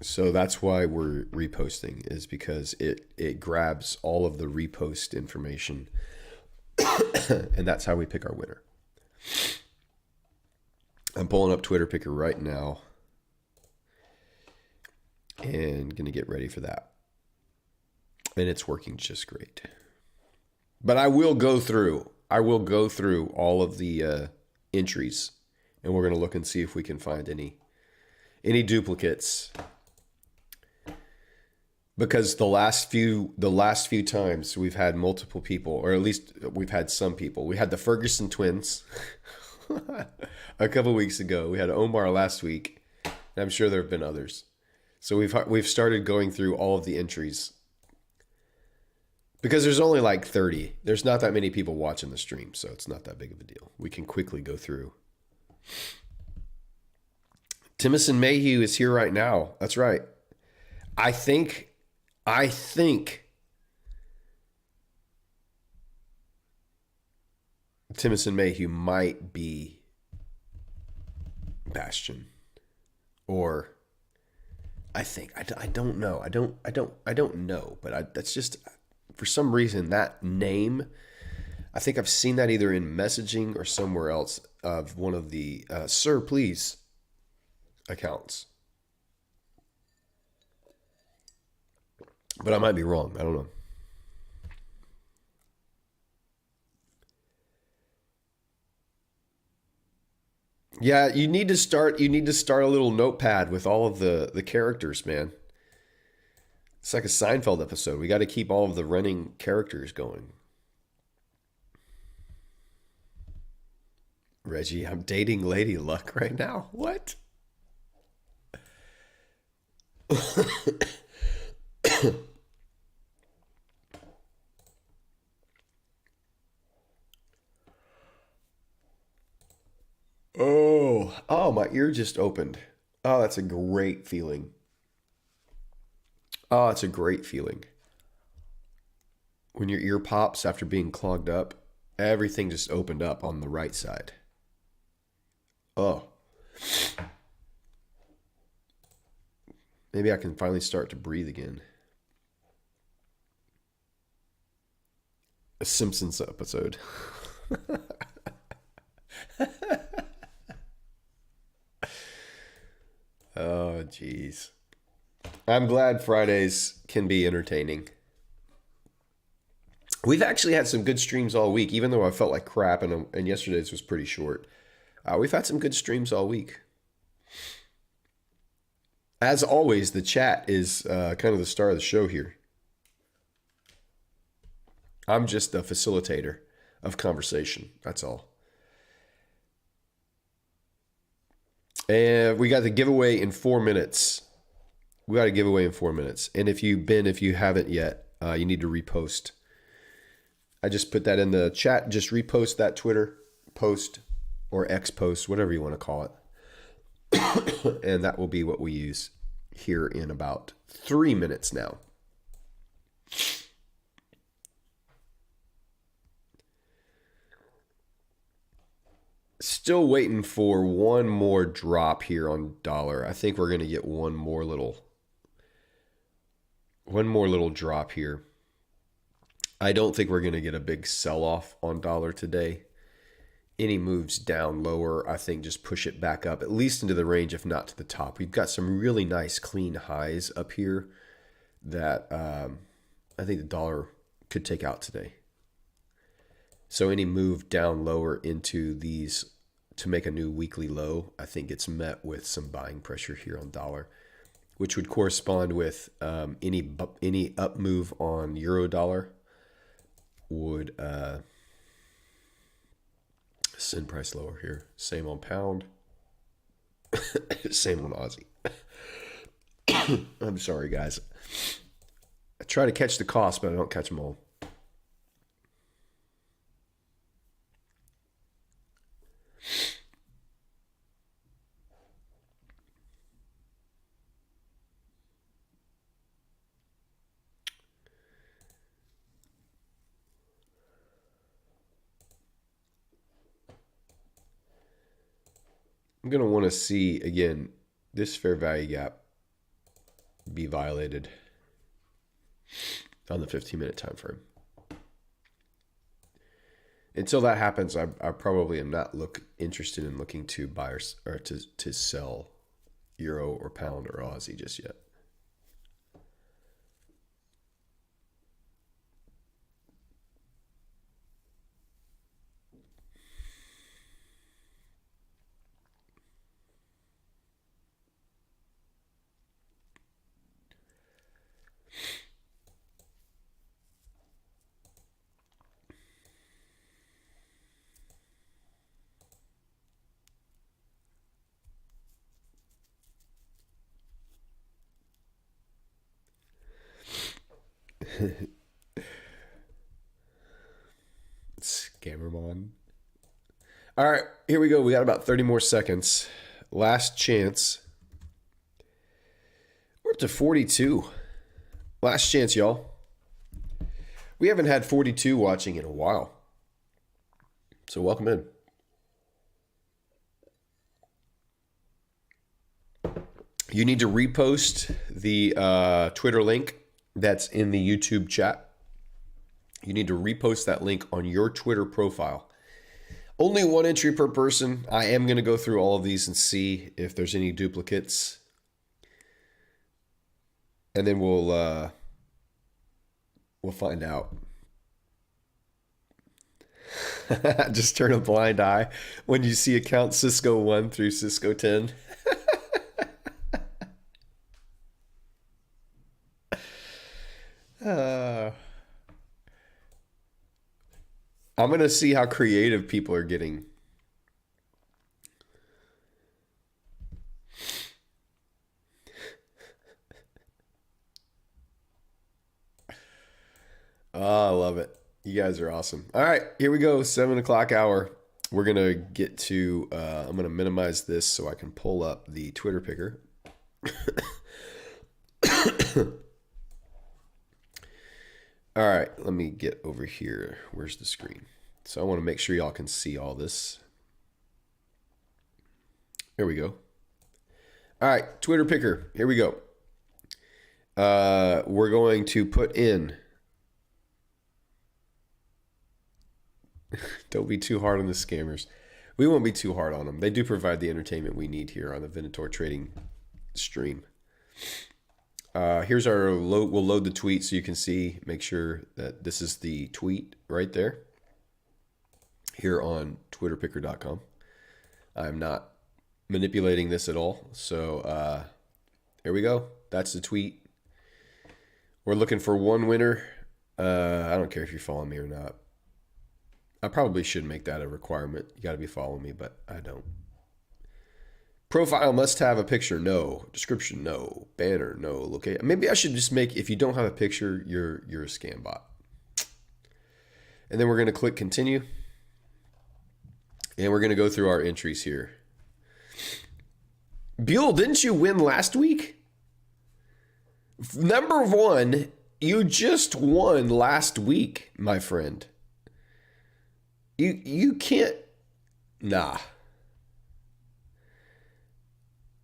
So that's why we're reposting, is because it grabs all of the repost information, and that's how we pick our winner. I'm pulling up Twitter picker right now and going to get ready for that. And it's working just great. But I will go through all of the entries, and we're going to look and see if we can find any duplicates. Because the last few times we've had multiple people, or at least we've had some people. We had the Ferguson twins a couple weeks ago. We had Omar last week, and I'm sure there have been others. So we've started going through all of the entries, because there's only like 30. There's not that many people watching the stream, so it's not that big of a deal. We can quickly go through. Timison Mayhew is here right now. That's right. I think Timison Mayhew might be Bastion, or I don't know. I don't know, but that's just, for some reason, that name, I think I've seen that either in messaging or somewhere else of one of the Sir Please accounts. But I might be wrong. I don't know. Yeah, you need to start. You need to start a little notepad with all of the characters, man. It's like a Seinfeld episode. We got to keep all of the running characters going. Reggie, I'm dating Lady Luck right now. What? Oh, my ear just opened. Oh, that's a great feeling. Oh, it's a great feeling. When your ear pops after being clogged up, everything just opened up on the right side. Oh, maybe I can finally start to breathe again. A Simpsons episode. Oh, jeez. I'm glad Fridays can be entertaining. We've actually had some good streams all week, even though I felt like crap and yesterday's was pretty short. We've had some good streams all week. As always, the chat is kind of the star of the show here. I'm just a facilitator of conversation. That's all. And we got the giveaway in 4 minutes. We got a giveaway in 4 minutes. And if you haven't yet, you need to repost. I just put that in the chat. Just repost that Twitter post or X post, whatever you want to call it. And that will be what we use here in about 3 minutes now. Still waiting for one more drop here on dollar. I think we're going to get one more little drop here. I don't think we're going to get a big sell-off on dollar today. Any moves down lower, I think just push it back up, at least into the range, if not to the top. We've got some really nice clean highs up here that I think the dollar could take out today. So any move down lower into these to make a new weekly low, I think it's met with some buying pressure here on dollar, which would correspond with any up move on euro dollar would send price lower here. Same on pound. Same on Aussie. I'm sorry, guys. I try to catch the cost, but I don't catch them all. I'm going to want to see, again, this fair value gap be violated on the 15-minute time frame. Until that happens, I probably am not interested in looking to buy or to sell euro or pound or Aussie just yet. Scammermon. All right, here we go. We got about 30 more seconds. Last chance. We're up to 42. Last chance, y'all. We haven't had 42 watching in a while. So welcome in. You need to repost the Twitter link that's in the YouTube chat. You need to repost that link on your Twitter profile. Only one entry per person. I am going to go through all of these and see if there's any duplicates. And then we'll find out. Just turn a blind eye when you see account Cisco 1 through Cisco 10. uh, I'm going to see how creative people are getting. Oh, I love it. You guys are awesome. All right, here we go. 7 o'clock hour. We're going to get to, I'm going to minimize this so I can pull up the Twitter picker. All right, let me get over here. Where's the screen? So I want to make sure y'all can see all this. There we go. All right, Twitter picker. Here we go. We're going to put in. Don't be too hard on the scammers. We won't be too hard on them. They do provide the entertainment we need here on the Venator Trading stream. Here's our load. We'll load the tweet so you can see. Make sure that this is the tweet right there. Here on twitterpicker.com. I'm not manipulating this at all. So here we go. That's the tweet. We're looking for one winner. I don't care if you're following me or not. I probably should make that a requirement. You got to be following me, but I don't. Profile must have a picture. No. Description. No. Banner. No. Location. Maybe I should just make, if you don't have a picture, you're a scam bot. And then we're going to click continue. And we're going to go through our entries here. Buell, didn't you win last week? Number one, you just won last week, my friend. You can't, nah.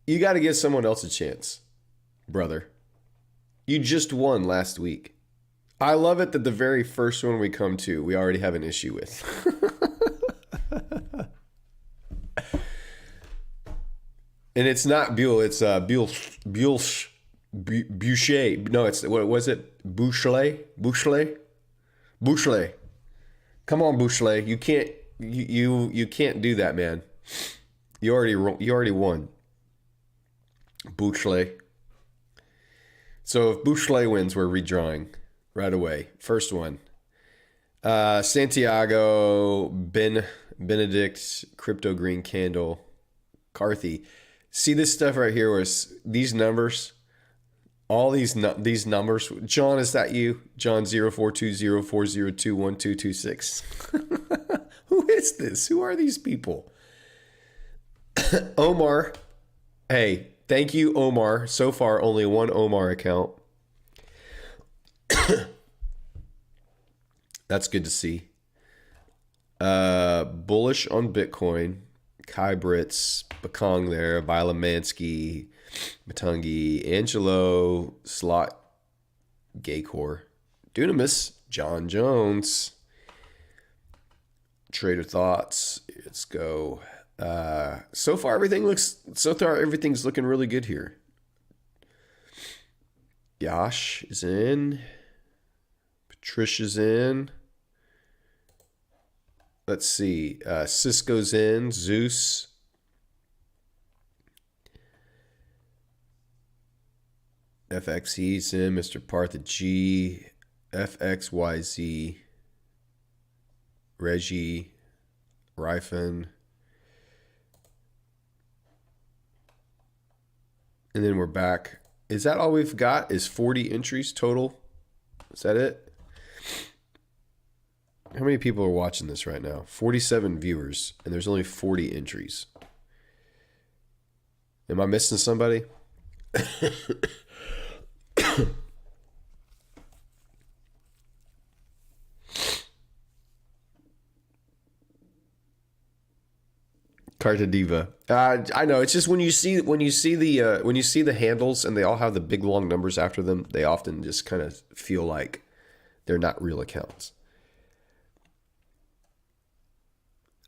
You got to give someone else a chance, brother. You just won last week. I love it that the very first one we come to, we already have an issue with. And it's not Buell, it's Boucher. No, it's, what was it? Bouchelet? Come on, Bouchelet. You can't do that, man. You already won. Bouchelet. So if Bouchelet wins, we're redrawing right away. First one. Santiago, Benedict, Crypto Green Candle, Carthy. See this stuff right here where these numbers, all these numbers. John, is that you? John 042040212226. Who is this? Who are these people? Omar. Hey, thank you, Omar. So far, only one Omar account. That's good to see. Bullish on Bitcoin. Kai Britz, Bakong there, Vilamansky, Matungi, Angelo, Slot, Gaycore, Dunamis, John Jones, Trader Thoughts. Let's go. So far everything's looking really good here. Yash is in. Patricia's in. Let's see. Cisco's in. Zeus. FXE's in. Mr. Partha G. FXYZ. Reggie. Ryfin. And then we're back. Is that all we've got? Is 40 entries total? Is that it? How many people are watching this right now? 47 viewers, and there's only 40 entries. Am I missing somebody? Carta Diva. I know. It's just when you see the handles and they all have the big long numbers after them, they often just kind of feel like they're not real accounts.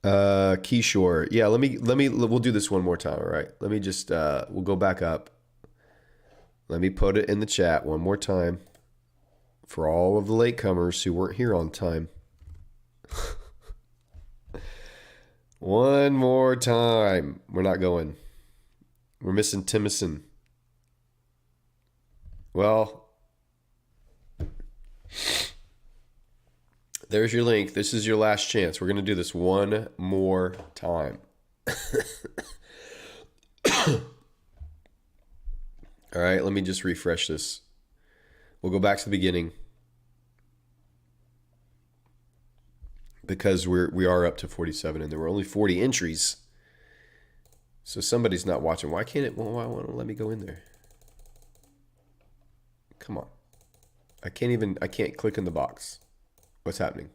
Keyshore. Yeah, we'll do this one more time, all right? Let me just we'll go back up. Let me put it in the chat one more time for all of the latecomers who weren't here on time. One more time. We're not going. We're missing Timison. Well, there's your link. This is your last chance. We're going to do this one more time. All right, let me just refresh this. We'll go back to the beginning because we are up to 47 and there were only 40 entries. So somebody's not watching. Why can't it? Why won't it let me go in there? Come on. I can't click in the box. What's happening?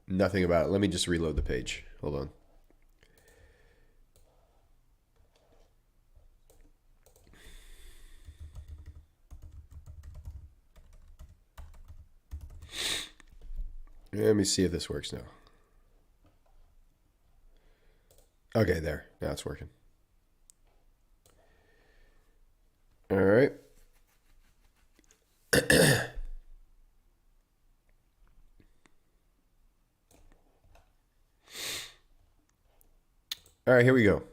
Nothing about it. Let me just reload the page. Hold on. Let me see if this works now. Okay, there. Now it's working. All right. All right, here we go.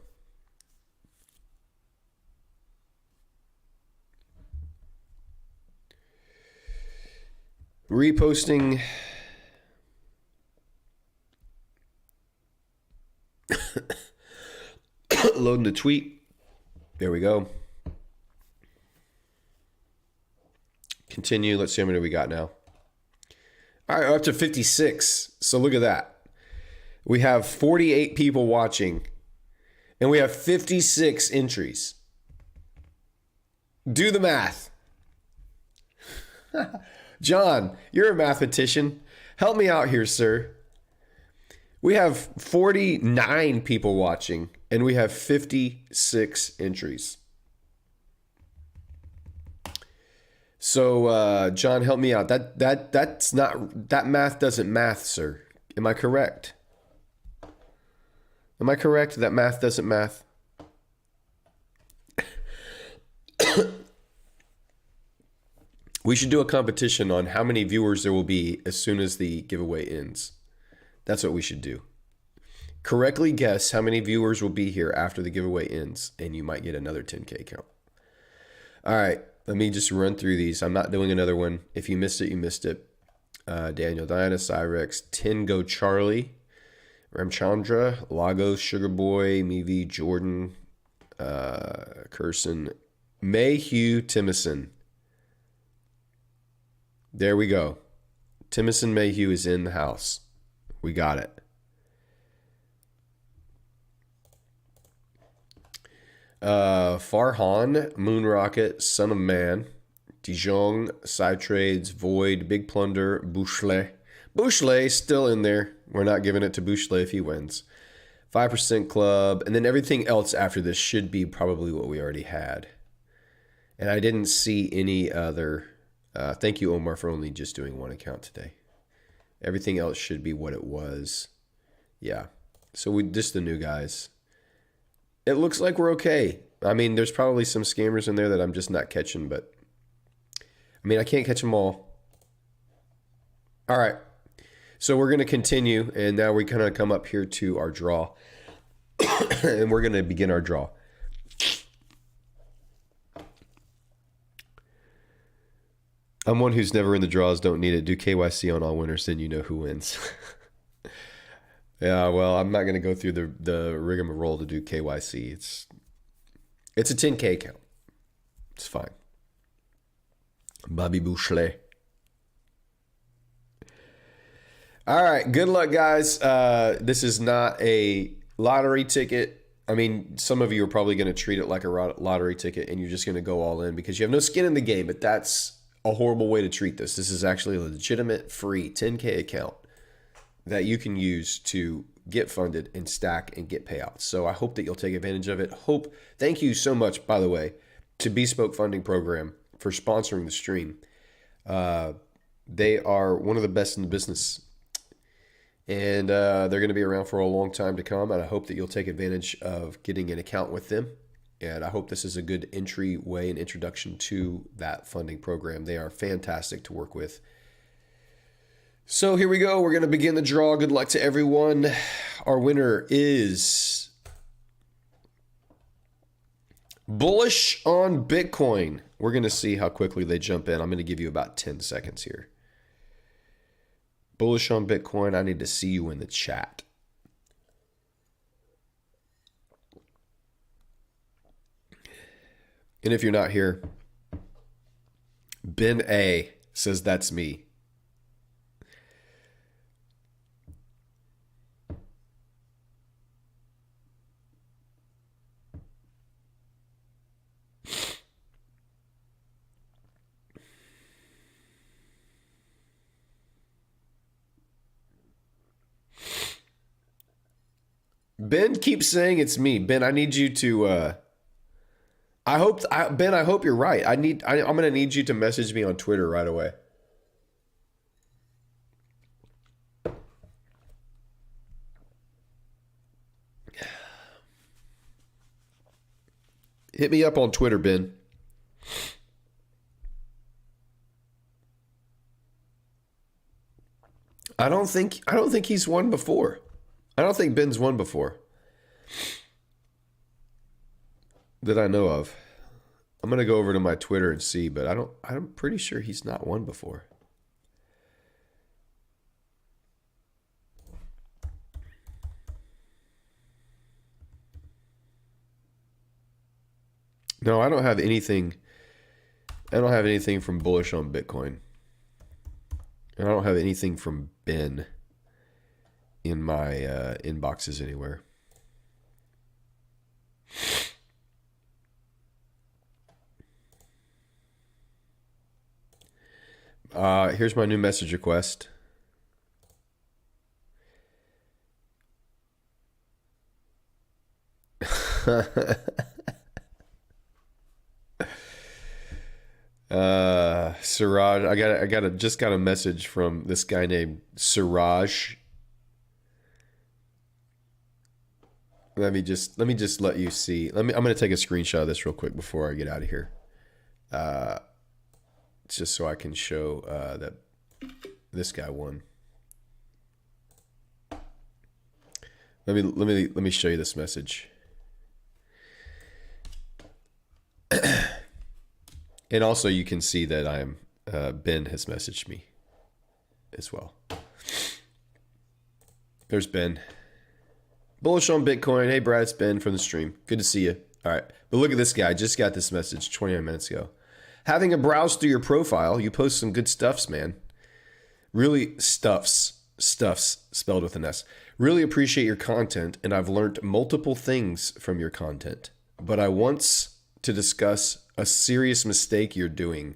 Reposting. Loading the tweet. There we go. Continue. Let's see how many we got now. All right, up to 56. So look at that. We have 48 people watching, and we have 56 entries. Do the math. John, you're a mathematician. Help me out here, sir. We have 49 people watching, and we have 56 entries. So, John, help me out. That's not, that math doesn't math, sir. Am I correct? Am I correct? That math doesn't math? We should do a competition on how many viewers there will be as soon as the giveaway ends. That's what we should do. Correctly guess how many viewers will be here after the giveaway ends, and you might get another 10K count. All right, let me just run through these. I'm not doing another one. If you missed it, you missed it. Daniel, Diana, Cyrex, Go Charlie, Ramchandra, Lagos, Sugar Boy, Mevi, Jordan, Curson, Mayhew, Timison. There we go. Timison Mayhew is in the house. We got it. Farhan, Moon Rocket, Son of Man, Dijon, Side Trades, Void, Big Plunder, Bouchelet. Bouchelet still in there. We're not giving it to Bouchelet if he wins. 5% Club. And then everything else after this should be probably what we already had. And I didn't see any other. Thank you, Omar, for only just doing one account today. Everything else should be what it was. Yeah. So we just the new guys. It looks like we're okay. I mean, there's probably some scammers in there that I'm just not catching, but I mean, I can't catch them all. All right. So we're going to continue, and now we kind of come up here to our draw. And we're going to begin our draw. I'm one who's never in the draws, don't need it. Do KYC on all winners, then you know who wins. Yeah, well, I'm not going to go through the rigmarole to do KYC. It's a 10K count. It's fine. Bobby Bouchelet. All right, good luck, guys. This is not a lottery ticket. I mean, some of you are probably going to treat it like a lottery ticket, and you're just going to go all in because you have no skin in the game, but that's a horrible way to treat this. This is actually a legitimate free 10K account that you can use to get funded and stack and get payouts. So I hope that you'll take advantage of it. Thank you so much, by the way, to Bespoke Funding Program for sponsoring the stream. They are one of the best in the business. And they're going to be around for a long time to come. And I hope that you'll take advantage of getting an account with them And I hope this is a good entryway and introduction to that funding program. They are fantastic to work with. So here we go. We're going to begin the draw. Good luck to everyone. Our winner is Bullish on Bitcoin. We're going to see how quickly they jump in. I'm going to give you about 10 seconds here. Bullish on Bitcoin. I need to see you in the chat. And if you're not here, Ben A says that's me. Ben keeps saying it's me. Ben, I need you to Ben, I hope you're right. I'm going to need you to message me on Twitter right away. Hit me up on Twitter, Ben. I don't think he's won before. I don't think Ben's won before. That I know of. I'm going to go over to my Twitter and see, but I'm pretty sure he's not won before. No, I don't have anything. I don't have anything from Bullish on Bitcoin. And I don't have anything from Ben in my inboxes anywhere. Here's my new message request. Siraj, I just got a message from this guy named Siraj. Let me just let you see. I'm going to take a screenshot of this real quick before I get out of here. Just so I can show that this guy won. Let me show you this message. And also you can see that I'm Ben has messaged me as well. There's Ben. Bullish on Bitcoin. Hey Brad, it's Ben from the stream. Good to see you. All right. But look at this guy. I just got this message 29 minutes ago. Having a browse through your profile, you post some good stuffs, man. Really stuffs spelled with an S. Really appreciate your content, and I've learned multiple things from your content. But I want to discuss a serious mistake you're doing.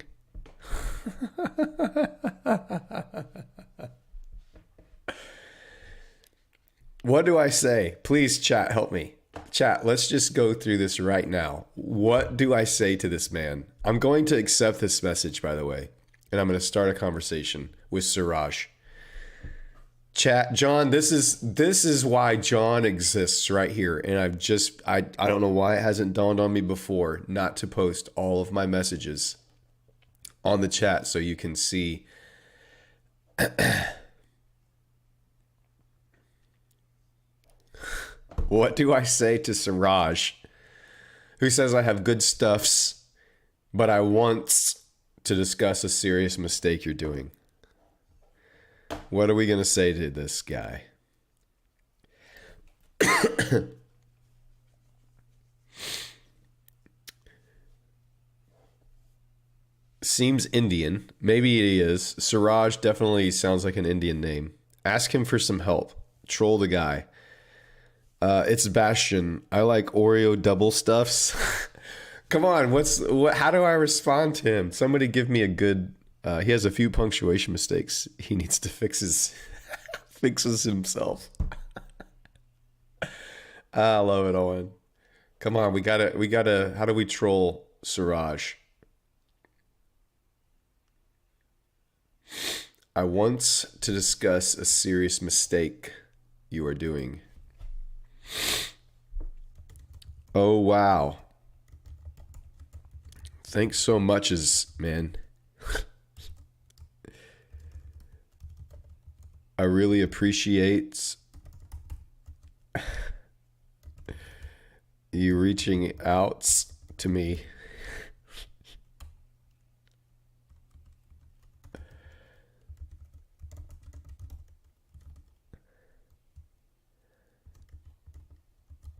What do I say? Please, chat, help me. Chat, let's just go through this right now. What do I say to this man? I'm going to accept this message, by the way, and I'm going to start a conversation with Siraj. Chat, John, this is why John exists right here, and I don't know why it hasn't dawned on me before not to post all of my messages on the chat so you can see. What do I say to Siraj, who says I have good stuffs, but I want to discuss a serious mistake you're doing? What are we going to say to this guy? Seems Indian. Maybe he is. Siraj definitely sounds like an Indian name. Ask him for some help. Troll the guy. It's Sebastian. I like Oreo double stuffs. Come on, how do I respond to him? Somebody give me a good. He has a few punctuation mistakes. He needs to fixes himself. I love it, Owen. Come on, we gotta. How do we troll Siraj? I want to discuss a serious mistake you are doing. Oh, wow. Thanks so much, man. I really appreciate you reaching out to me.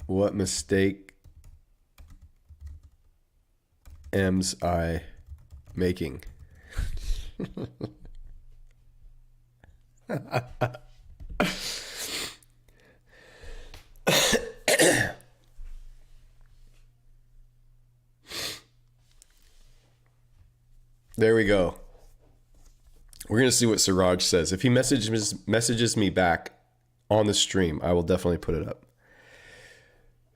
What mistake am's I making? There we go. We're going to see what Siraj says. If he messages me back on the stream, I will definitely put it up.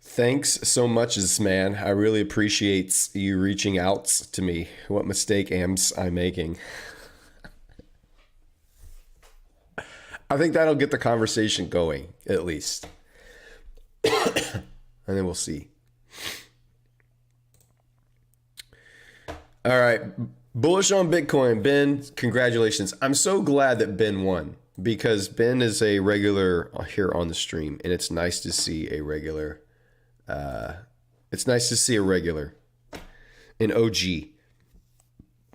Thanks so much, man. I really appreciate you reaching out to me. What mistake am's I making? I think that'll get the conversation going, at least. And then we'll see. All right. Bullish on Bitcoin. Ben, congratulations. I'm so glad that Ben won, because Ben is a regular here on the stream, and it's nice to see a regular. An OG.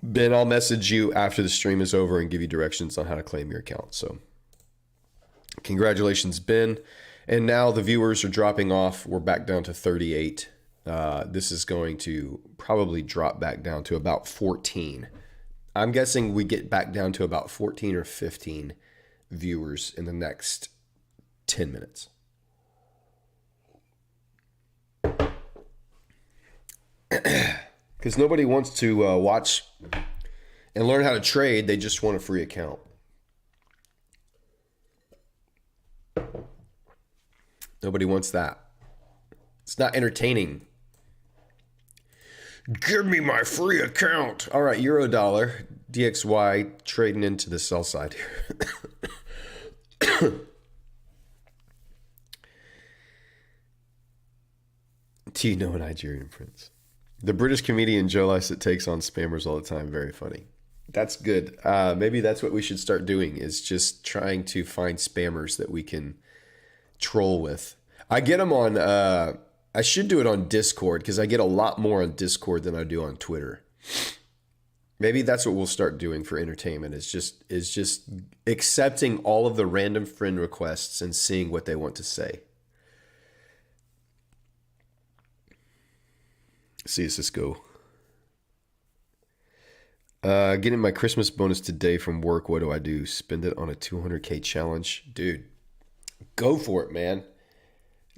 Ben, I'll message you after the stream is over and give you directions on how to claim your account. So congratulations, Ben. And now the viewers are dropping off. We're back down to 38. This is going to probably drop back down to about 14. I'm guessing we get back down to about 14 or 15 viewers in the next 10 minutes. Because nobody wants to watch and learn how to trade. They just want a free account. Nobody wants that. It's not entertaining. Give me my free account. All right, Eurodollar, DXY trading into the sell side here. Do you know a Nigerian prince? The British comedian Joe Lycett takes on spammers all the time. Very funny. That's good. Maybe that's what we should start doing, is just trying to find spammers that we can troll with. I get them on, I should do it on Discord, because I get a lot more on Discord than I do on Twitter. Maybe that's what we'll start doing for entertainment, is just accepting all of the random friend requests and seeing what they want to say. See us go. Getting my Christmas bonus today from work. What do I do? Spend it on a 200K challenge? Dude, go for it, man.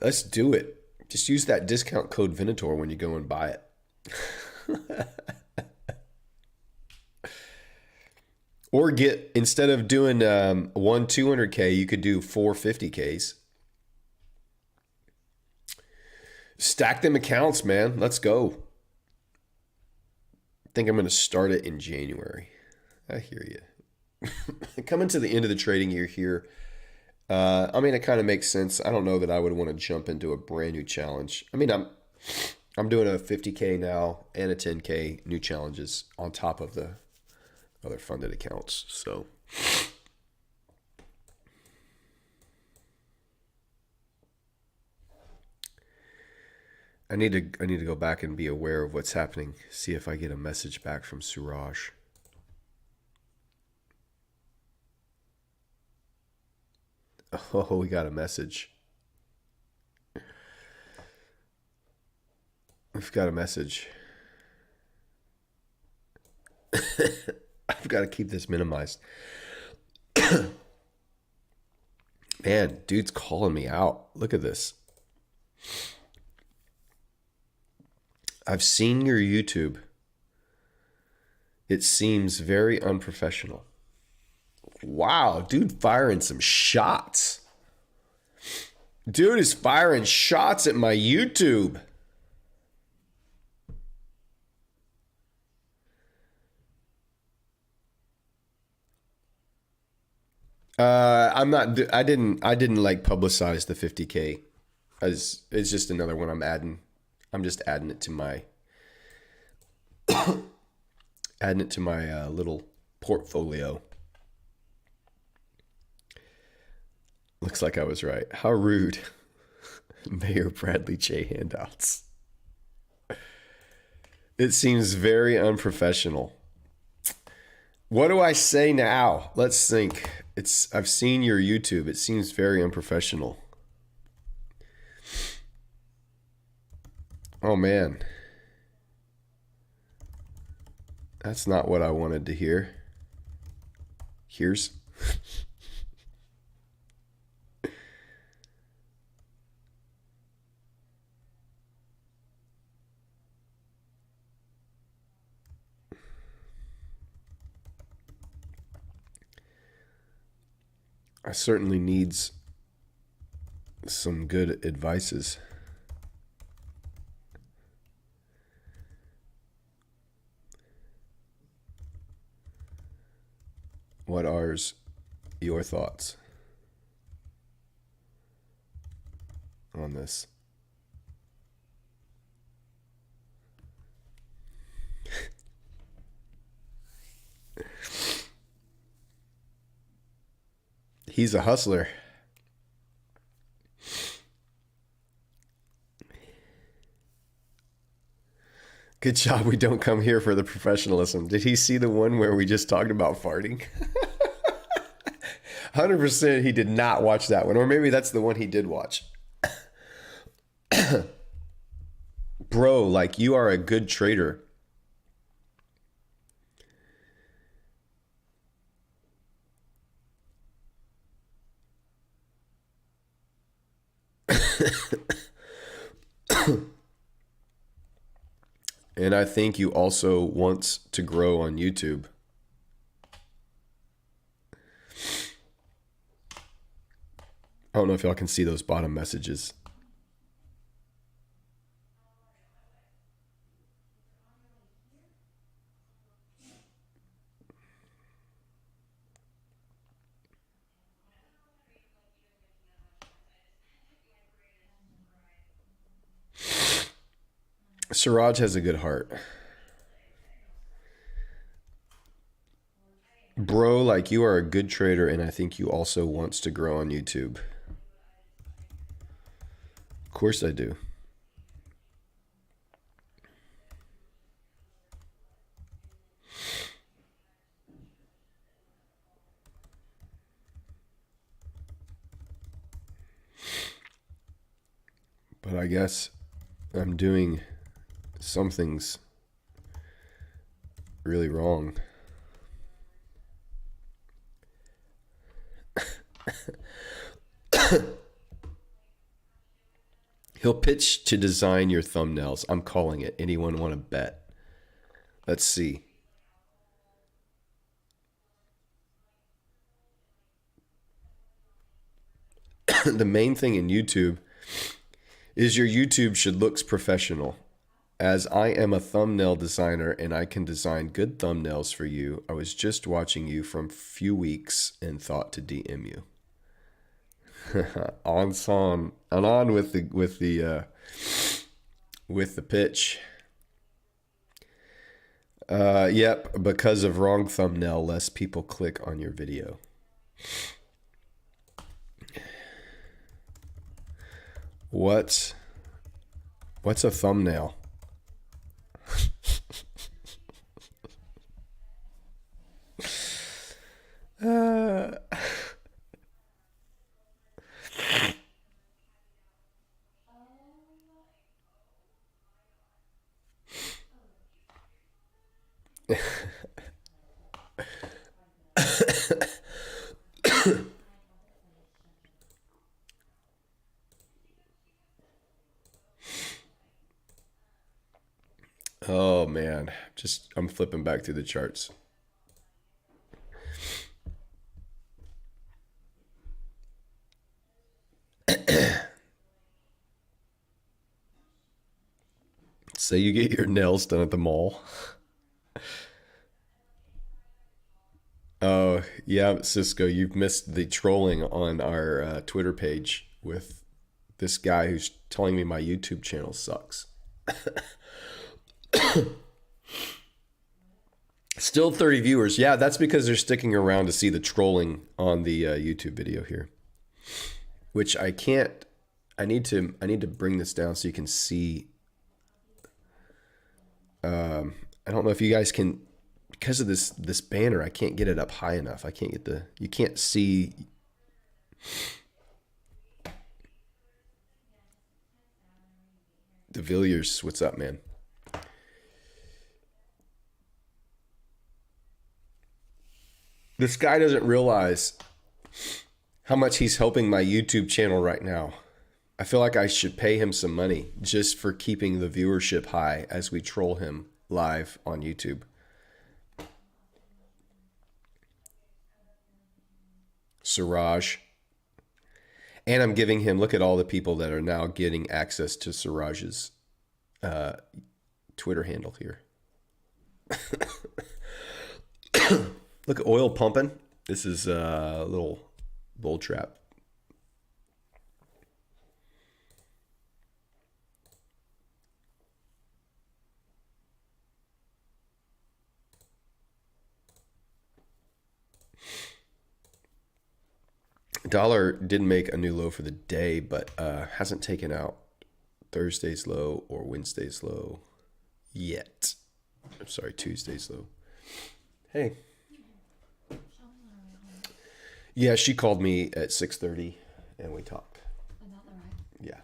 Let's do it. Just use that discount code Venator when you go and buy it. Or instead of doing one 200K, you could do 4 50Ks. Stack them accounts, man. Let's go. I think I'm going to start it in January. I hear you. Coming to the end of the trading year here. I mean, it kind of makes sense. I don't know that I would want to jump into a brand new challenge. I mean, I'm doing a 50K now and a 10K new challenges on top of the other funded accounts. So I need to go back and be aware of what's happening. See if I get a message back from Suraj. Oh, we got a message. We've got a message. I've got to keep this minimized. Man, dude's calling me out. Look at this. I've seen your YouTube. It seems very unprofessional. Wow, dude firing some shots. Dude is firing shots at my YouTube. I didn't like publicize the 50K. It's just another one I'm adding. I'm just adding it to my Adding it to my little portfolio. Looks like I was right. How rude. Mayor Bradley J handouts. It seems very unprofessional. What do I say now? Let's think. I've seen your YouTube. It seems very unprofessional. Oh man. That's not what I wanted to hear. Here's. I certainly needs some good advices. What are your thoughts on this? He's a hustler. Good job. We don't come here for the professionalism. Did he see the one where we just talked about farting? 100% he did not watch that one. Or maybe that's the one he did watch. Bro, like, you are a good trader. And I think you also want to grow on YouTube. I don't know if y'all can see those bottom messages. Siraj has a good heart. Bro, like, you are a good trader, and I think you also wants to grow on YouTube. Of course I do. But I guess I'm doing some things really wrong. He'll pitch to design your thumbnails. I'm calling it. Anyone want to bet? Let's see. The main thing in YouTube is your YouTube should look professional. As I am a thumbnail designer and I can design good thumbnails for you, I was just watching you from a few weeks and thought to DM you. On song and on with the pitch. Yep, because of wrong thumbnail, less people click on your video. What's a thumbnail? Oh man, I'm flipping back through the charts. Say you get your nails done at the mall. Oh, yeah, Cisco, you've missed the trolling on our Twitter page with this guy who's telling me my YouTube channel sucks. Still 30 viewers. Yeah, that's because they're sticking around to see the trolling on the YouTube video here, which I can't. I need to bring this down so you can see. I don't know if you guys can, because of this banner. I can't get it up high enough. I can't get you can't see. De Villiers, what's up, man? This guy doesn't realize how much he's helping my YouTube channel right now. I feel like I should pay him some money just for keeping the viewership high as we troll him live on YouTube. Siraj. And I'm giving him, look at all the people that are now getting access to Siraj's Twitter handle here. Look at oil pumping. This is a little bull trap. Dollar did make a new low for the day, but hasn't taken out Thursday's low or Wednesday's low yet. I'm sorry, Tuesday's low. Hey. Yeah, she called me at 6:30 and we talked. Yeah.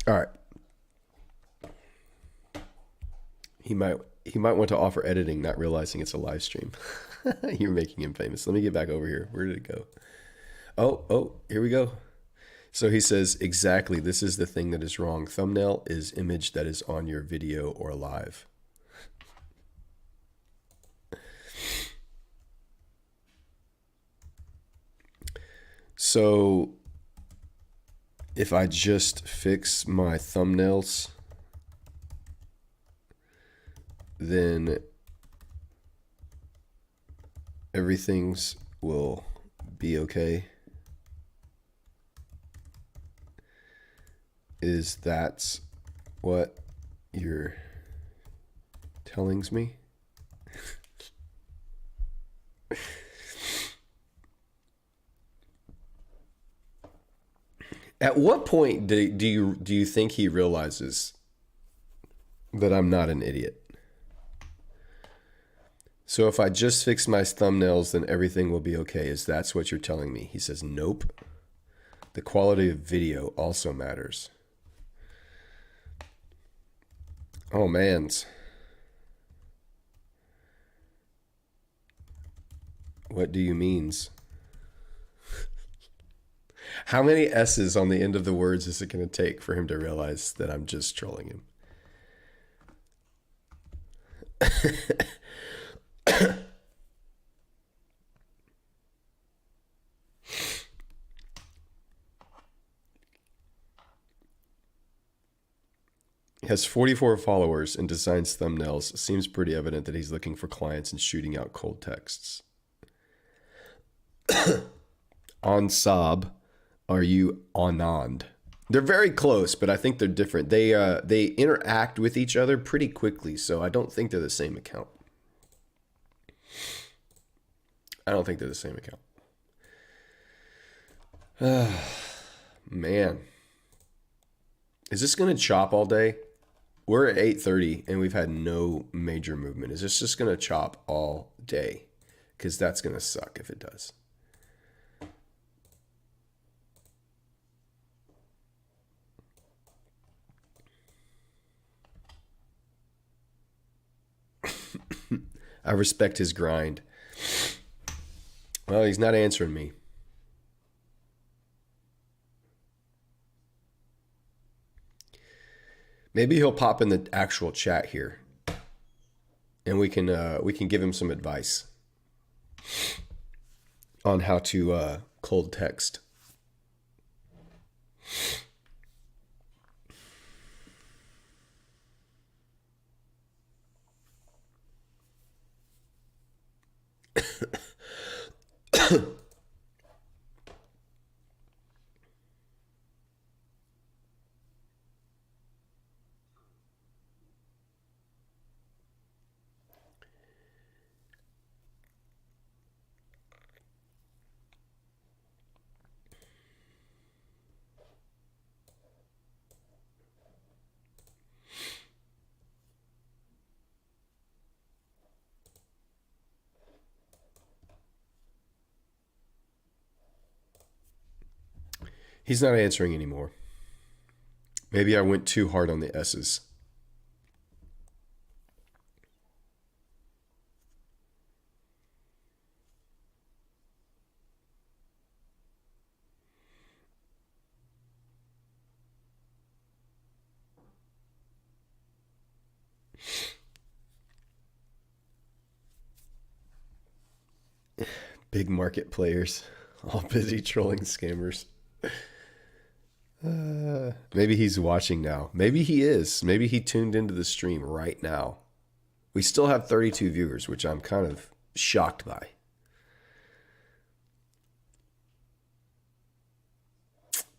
All right. He might want to offer editing, not realizing it's a live stream. You're making him famous. Let me get back over here. Where did it go? Oh, here we go. So he says, exactly, this is the thing that is wrong. Thumbnail is image that is on your video or live. So if I just fix my thumbnails, then everything's will be okay. Is that what you're telling me? At what point do you think he realizes that I'm not an idiot? So if I just fix my thumbnails, then everything will be okay. Is that what you're telling me? He says, nope. The quality of video also matters. Oh, mans. What do you means? How many S's on the end of the words is it going to take for him to realize that I'm just trolling him? He has 44 followers and designs thumbnails. Seems pretty evident that he's looking for clients and shooting out cold texts. Ansab, are you Anand? They're very close, but I think they're different. They interact with each other pretty quickly, so I don't think they're the same account. I don't think they're the same account. Man. Is this going to chop all day? We're at 8:30 and we've had no major movement. Is this just going to chop all day? Because that's going to suck if it does. I respect his grind. Well, he's not answering me. Maybe he'll pop in the actual chat here, and we can give him some advice on how to cold text. He's not answering anymore. Maybe I went too hard on the S's. Big market players, all busy trolling scammers. Maybe he's watching now. Maybe he is. Maybe he tuned into the stream right now. We still have 32 viewers, which I'm kind of shocked by.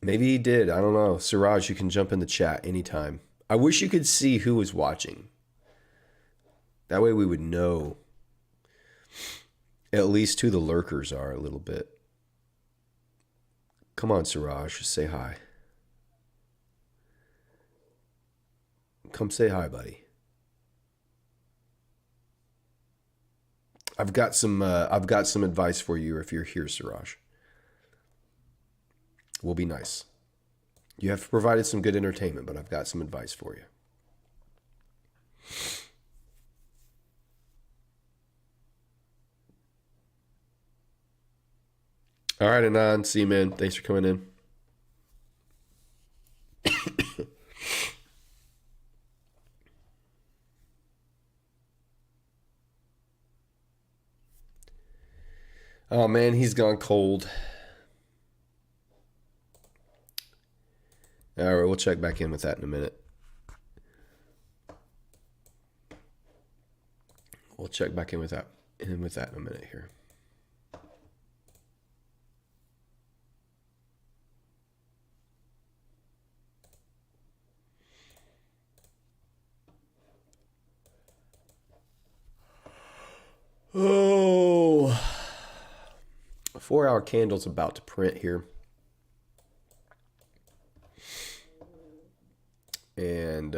Maybe he did. I don't know. Siraj, you can jump in the chat anytime. I wish you could see who was watching. That way we would know at least who the lurkers are a little bit. Come on, Siraj, say hi. Come say hi, buddy. I've got some advice for you if you're here, Siraj. Will be nice. You have provided some good entertainment, but I've got some advice for you. All right, Anand. See you, man. Thanks for coming in. Oh, man, he's gone cold. All right, we'll check back in with that in a minute. We'll check back in with that in a minute here. Oh, a 4-hour candle's about to print here. And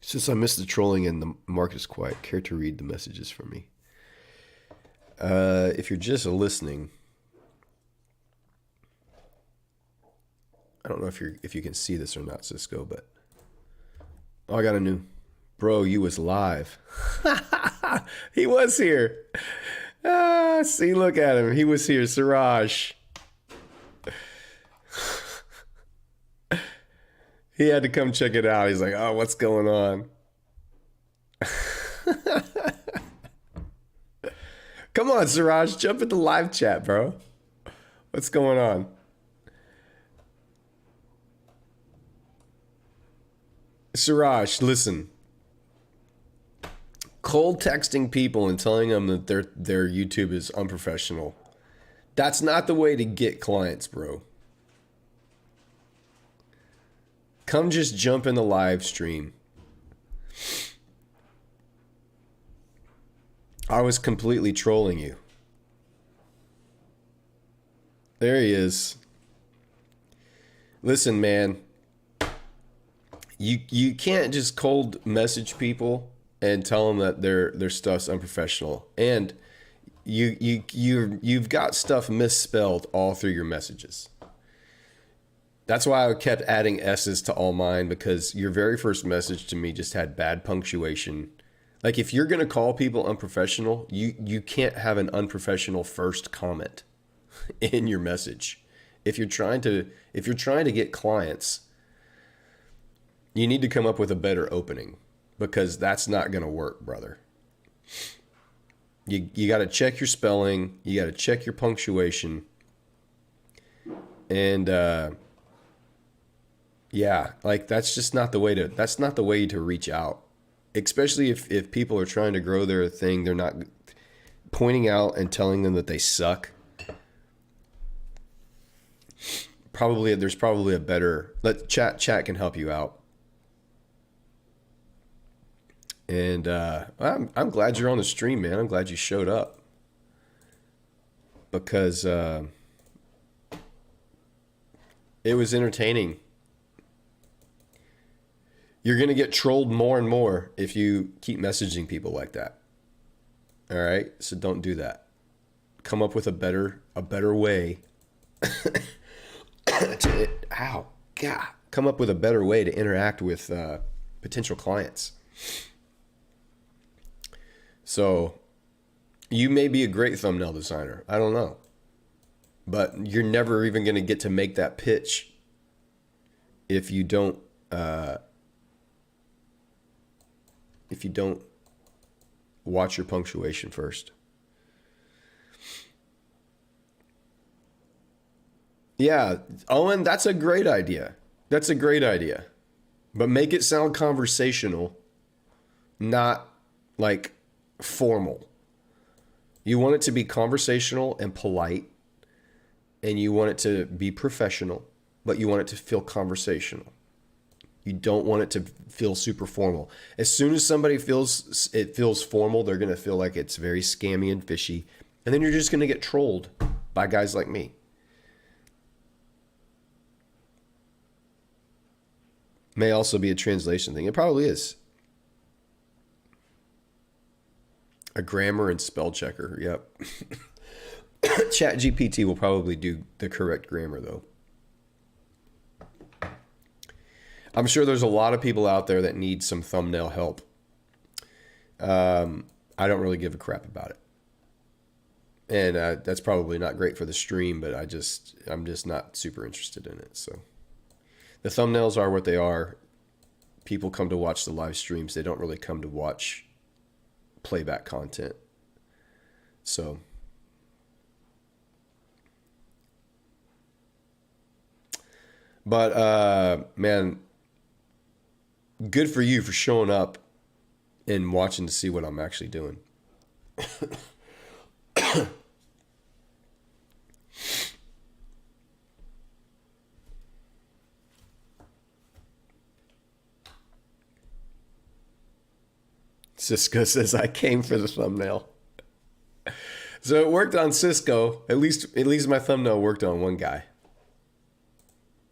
since I missed the trolling and the market is quiet, care to read the messages for me? If you're just listening, I don't know if you can see this or not, Cisco, but oh, I got a new bro. You was live. He was here. See, look at him. He was here, Siraj. He had to come check it out. He's like, oh, what's going on? Come on, Siraj, jump into live chat, bro. What's going on? Siraj, listen. Cold texting people and telling them that their YouTube is unprofessional. That's not the way to get clients, bro. Come just jump in the live stream. I was completely trolling you. There he is. Listen, man, you can't just cold message people and tell them that their stuff's unprofessional. And you've got stuff misspelled all through your messages. That's why I kept adding S's to all mine, because your very first message to me just had bad punctuation. Like, if you're going to call people unprofessional, you can't have an unprofessional first comment in your message. If you're trying to get clients, you need to come up with a better opening, because that's not going to work, brother. You got to check your spelling, you got to check your punctuation. And yeah, like that's not the way to reach out. Especially if people are trying to grow their thing, they're not pointing out and telling them that they suck. There's probably a better, chat can help you out. And I'm glad you're on the stream, man. I'm glad you showed up, because it was entertaining. You're going to get trolled more and more if you keep messaging people like that. All right? So don't do that. Come up with a better way come up with a better way to interact with potential clients. So you may be a great thumbnail designer. I don't know. But you're never even going to get to make that pitch if you don't watch your punctuation first. Yeah, Owen, that's a great idea. But make it sound conversational, not like formal. You want it to be conversational and polite, and you want it to be professional, but you want it to feel conversational. You don't want it to feel super formal. As soon as somebody feels formal, they're going to feel like it's very scammy and fishy. And then you're just going to get trolled by guys like me. May also be a translation thing. It probably is. A grammar and spell checker. Yep. ChatGPT will probably do the correct grammar, though. I'm sure there's a lot of people out there that need some thumbnail help. I don't really give a crap about it. And that's probably not great for the stream, but I'm just not super interested in it. So the thumbnails are what they are. People come to watch the live streams. They don't really come to watch playback content. So but man, good for you for showing up and watching to see what I'm actually doing. Cisco says I came for the thumbnail. So it worked on Cisco. At least my thumbnail worked on one guy.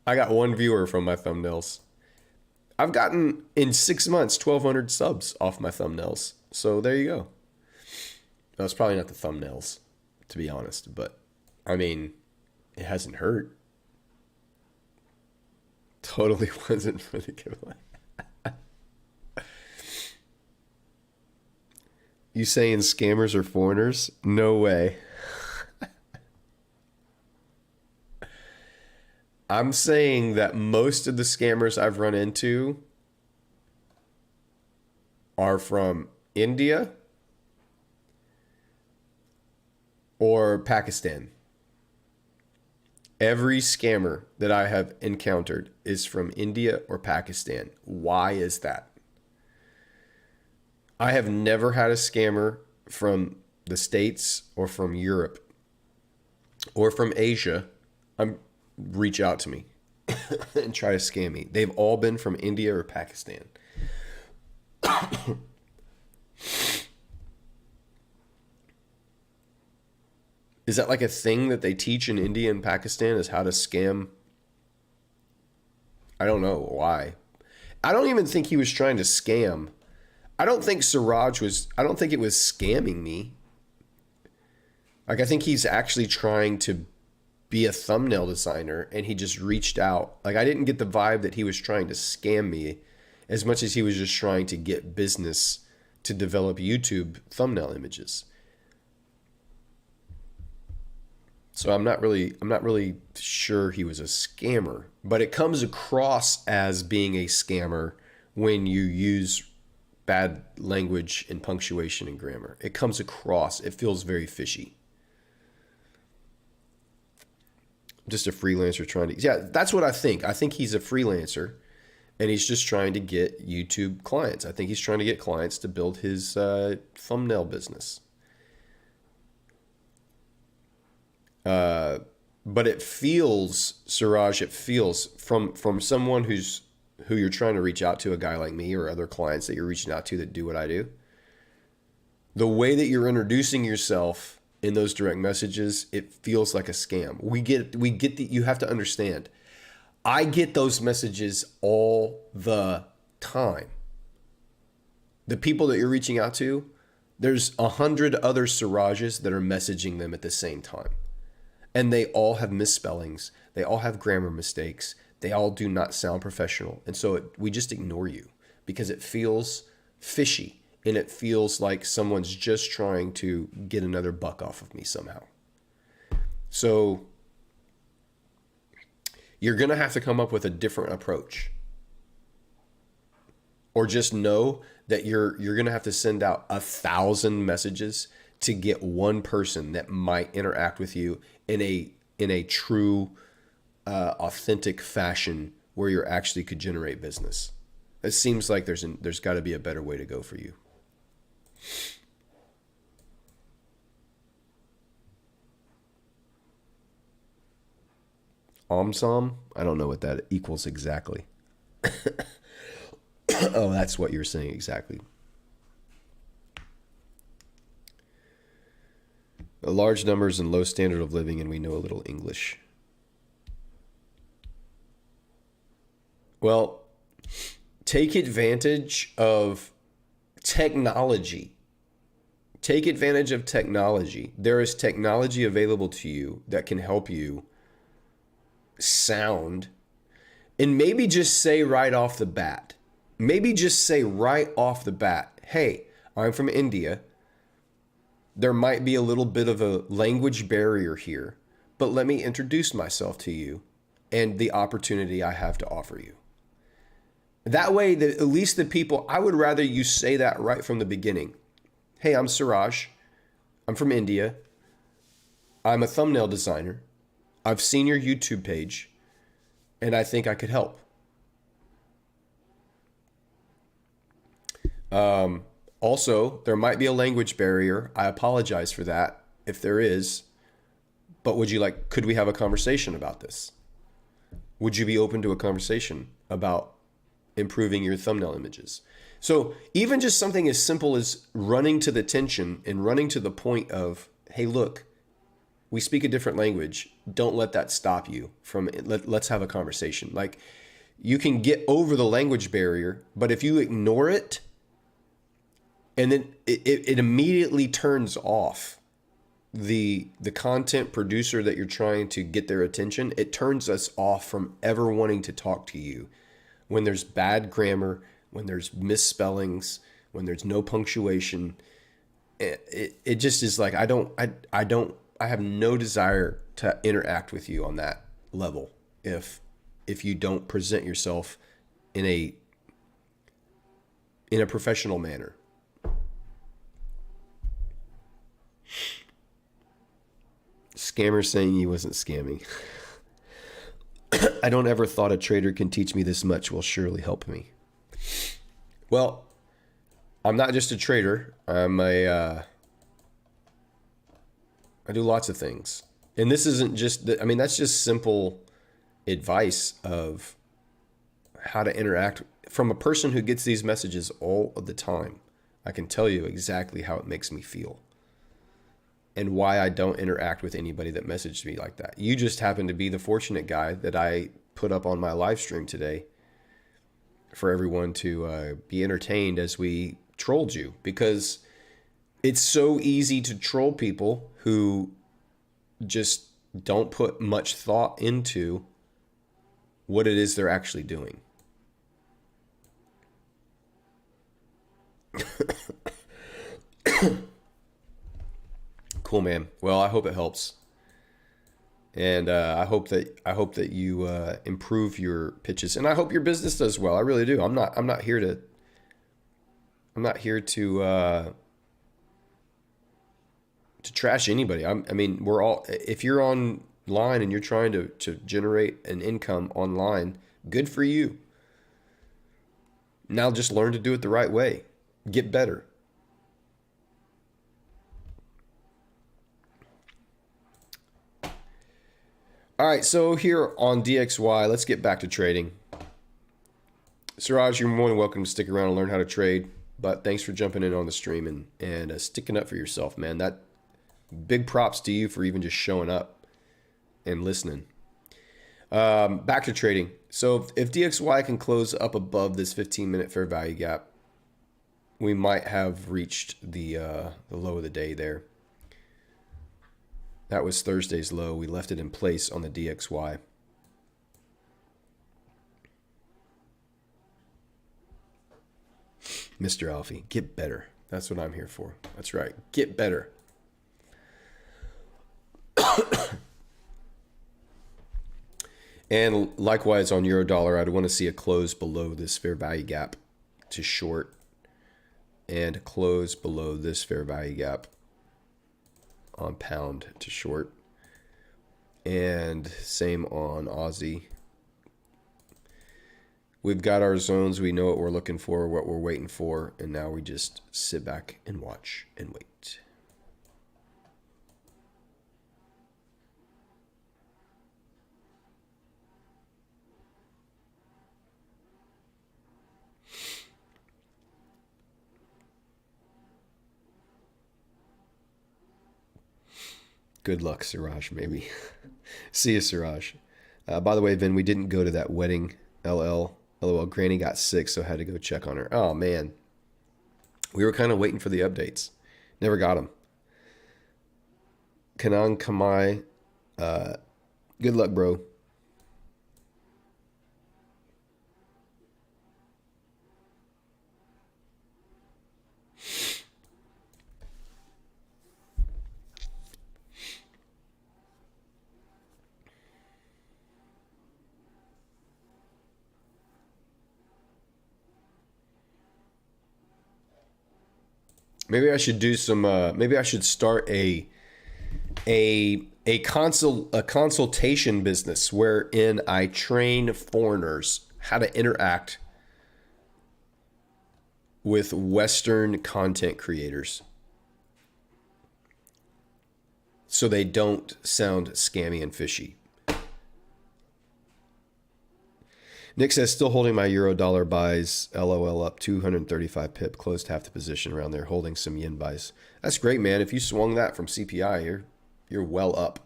I got one viewer from my thumbnails. I've gotten, in 6 months, 1,200 subs off my thumbnails. So there you go. That's probably not the thumbnails, to be honest. But, I mean, it hasn't hurt. Totally wasn't for the giveaway. You saying scammers are foreigners? No way. I'm saying that most of the scammers I've run into are from India or Pakistan. Every scammer that I have encountered is from India or Pakistan. Why is that? I have never had a scammer from the States or from Europe or from Asia reach out to me and try to scam me. They've all been from India or Pakistan. Is that like a thing that they teach in India and Pakistan, is how to scam I don't know why. I don't even think he was trying to scam. I don't think I don't think it was scamming me. Like, I think he's actually trying to be a thumbnail designer, and he just reached out. Like, I didn't get the vibe that he was trying to scam me as much as he was just trying to get business to develop YouTube thumbnail images. So I'm not really sure he was a scammer, but it comes across as being a scammer when you use bad language and punctuation and grammar. It comes across, it feels very fishy. Just a freelancer trying to, yeah, that's what I think. I think he's a freelancer and he's just trying to get YouTube clients. I think he's trying to get clients to build his thumbnail business. But it feels, Suraj, it feels from someone who you're trying to reach out to, a guy like me or other clients that you're reaching out to that do what I do. The way that you're introducing yourself in those direct messages, it feels like a scam. We get you have to understand. I get those messages all the time. The people that you're reaching out to, there's 100 other Surajes that are messaging them at the same time. And they all have misspellings. They all have grammar mistakes. They all do not sound professional. And so we just ignore you because it feels fishy. And it feels like someone's just trying to get another buck off of me somehow. So you're going to have to come up with a different approach. Or just know that you're going to have to send out 1,000 messages to get one person that might interact with you in a true, authentic fashion where you actually could generate business. It seems like there's got to be a better way to go for you. Omsom? I don't know what that equals exactly. Oh, that's what you're saying exactly. Large numbers and low standard of living, and we know a little English. Well, take advantage of technology. Take advantage of technology. There is technology available to you that can help you sound, and maybe just say right off the bat, hey, I'm from India. There might be a little bit of a language barrier here, but let me introduce myself to you and the opportunity I have to offer you. That way, at least the people, I would rather you say that right from the beginning. Hey, I'm Suraj. I'm from India. I'm a thumbnail designer. I've seen your YouTube page, and I think I could help. Also, there might be a language barrier. I apologize for that if there is. But could we have a conversation about this? Would you be open to a conversation about improving your thumbnail images? So even just something as simple as running to the tension and running to the point of, hey, look, we speak a different language. Don't let that stop you from, let's have a conversation. Like, you can get over the language barrier, but if you ignore it, and then it immediately turns off the content producer that you're trying to get their attention. It turns us off from ever wanting to talk to you when there's bad grammar, when there's misspellings, when there's no punctuation. It just is like, I have no desire to interact with you on that level if you don't present yourself in a professional manner. Scammer saying he wasn't scamming. I don't ever thought a trader can teach me this much will surely help me. Well, I'm not just a trader. I do lots of things. And this isn't just, that's just simple advice of how to interact from a person who gets these messages all of the time. I can tell you exactly how it makes me feel and why I don't interact with anybody that messaged me like that. You just happen to be the fortunate guy that I put up on my live stream today for everyone to be entertained as we trolled you, because it's so easy to troll people who just don't put much thought into what it is they're actually doing. Cool, man. Well, I hope it helps, and I hope that you improve your pitches, and I hope your business does well. I really do. I'm not here to trash anybody. I mean, we're all, if you're online and you're trying to generate an income online, good for you. Now just learn to do it the right way. Get better. All right, so here on DXY, let's get back to trading. Siraj, you're more than welcome to stick around and learn how to trade, but thanks for jumping in on the stream and sticking up for yourself, man. That big props to you for even just showing up and listening. Back to trading. So if DXY can close up above this 15-minute fair value gap, we might have reached the low of the day there. That was Thursday's low. We left it in place on the DXY. Mr. Alfie, get better. That's what I'm here for. That's right. Get better. And likewise on Eurodollar, I'd want to see a close below this fair value gap to short, and close below this fair value gap on pound to short, and same on Aussie. We've got our zones. We know what we're looking for, what we're waiting for, and now we just sit back and watch and wait. Good luck, Siraj, maybe. See you, Siraj. By the way, Vin, we didn't go to that wedding, LL. LOL, Granny got sick, so had to go check on her. Oh, man. We were kind of waiting for the updates. Never got them. Kanan Kamai, good luck, bro. Maybe I should do some. Maybe I should start a consultation business wherein I train foreigners how to interact with Western content creators, so they don't sound scammy and fishy. Nick says, still holding my Eurodollar buys, LOL up 235 pip, closed half the position around there, holding some yen buys. That's great, man. If you swung that from CPI, you're well up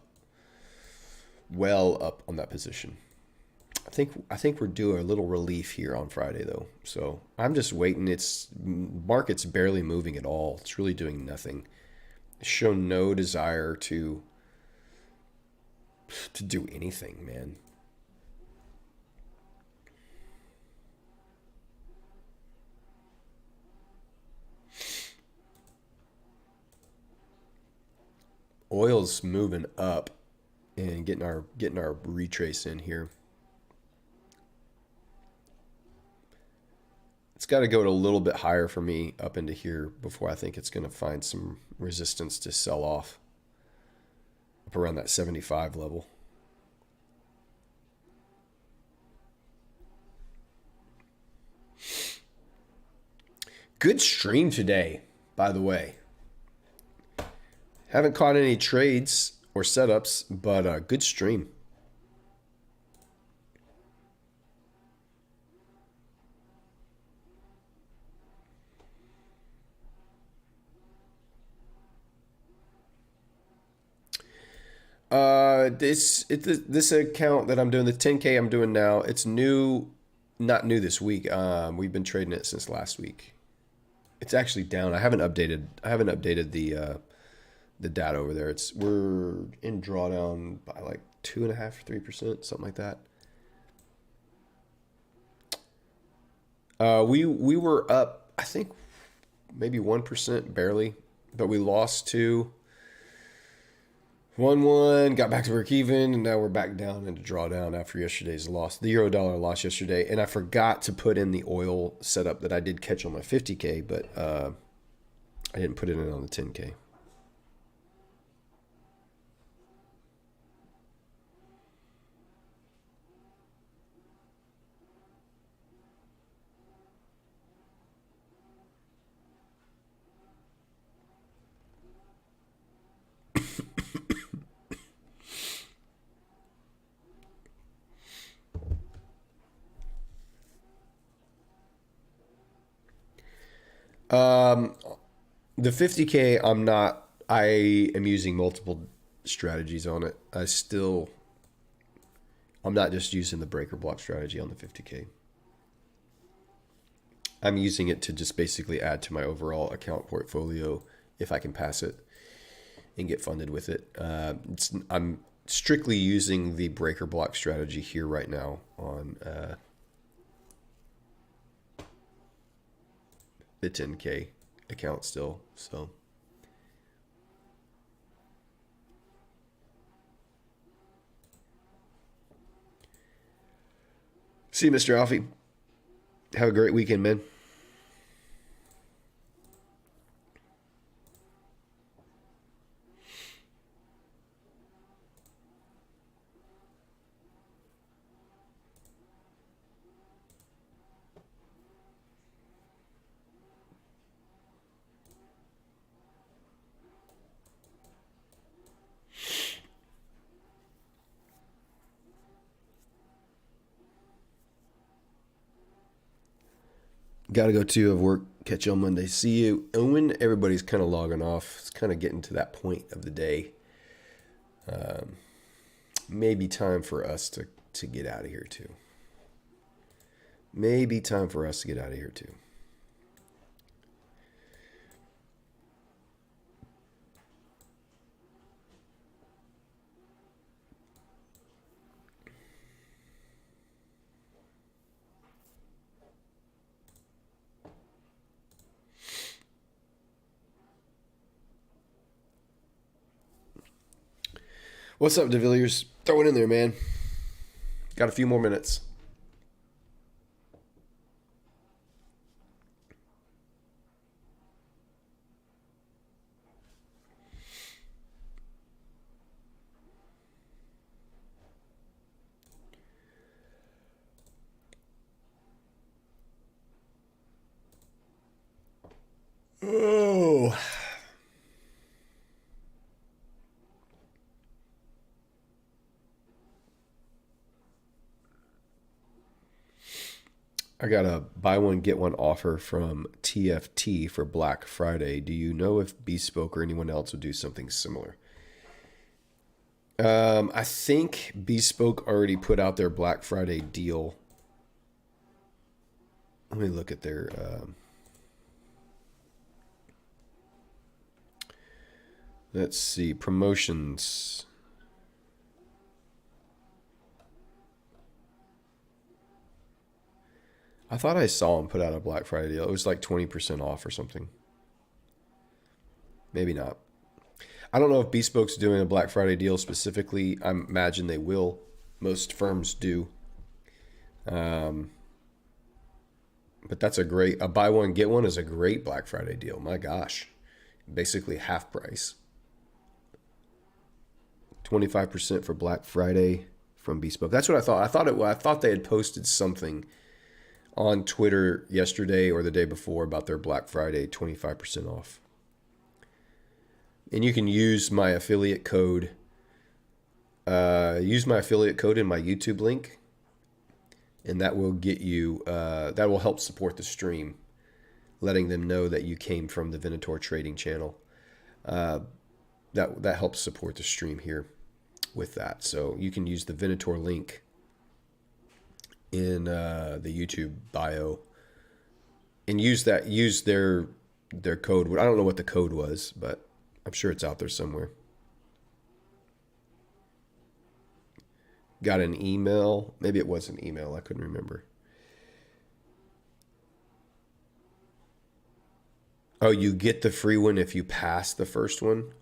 on that position. I think we're due a little relief here on Friday, though. So I'm just waiting. Market's barely moving at all. It's really doing nothing. It's shown no desire to do anything, man. Oil's moving up and getting our retrace in here. It's got to go a little bit higher for me up into here before I think it's going to find some resistance to sell off up around that 75 level. Good stream today, by the way. Haven't caught any trades or setups, but good stream. This account that I'm doing, the 10K I'm doing now, it's new, not new this week. We've been trading it since last week. It's actually down. I haven't updated. The data over there. We're in drawdown by like 2.5%, 3%, something like that. We were up, I think, maybe 1% barely, but we lost to 1-1, got back to break even, and now we're back down into drawdown after yesterday's loss, the euro dollar loss yesterday. And I forgot to put in the oil setup that I did catch on my 50K, but I didn't put it in on the 10K. The 50K, I am using multiple strategies on it. I'm not just using the breaker block strategy on the 50K. I'm using it to just basically add to my overall account portfolio if I can pass it and get funded with it. I'm strictly using the breaker block strategy here right now on the 10K account still. So see you, Mr. Alfie. Have a great weekend, man. Got to go to have work. Catch you on Monday. See you. And when everybody's kind of logging off, it's kind of getting to that point of the day. Maybe time for us to get out of here too. Maybe time for us to get out of here too. What's up, DeVilliers? Throw it in there, man. Got a few more minutes. Oh. I got a buy one, get one offer from TFT for Black Friday. Do you know if Bespoke or anyone else would do something similar? I think Bespoke already put out their Black Friday deal. Let me look at their... let's see, promotions. I thought I saw them put out a Black Friday deal. It was like 20% off or something. Maybe not. I don't know if Bespoke's doing a Black Friday deal specifically. I imagine they will. Most firms do. But that's a buy one, get one is a great Black Friday deal. My gosh. Basically half price. 25% for Black Friday from Bespoke. That's what I thought. I thought they had posted something on Twitter yesterday or the day before about their Black Friday 25% off. And you can use my affiliate code. Use my affiliate code in my YouTube link, and that will get you. That will help support the stream, letting them know that you came from the Venator Trading channel. That helps support the stream here. with that. So you can use the Venator link in the YouTube bio and use their code. I don't know what the code was, but I'm sure it's out there somewhere. Got an email. Maybe it was an email. I couldn't remember. Oh, you get the free one if you pass the first one?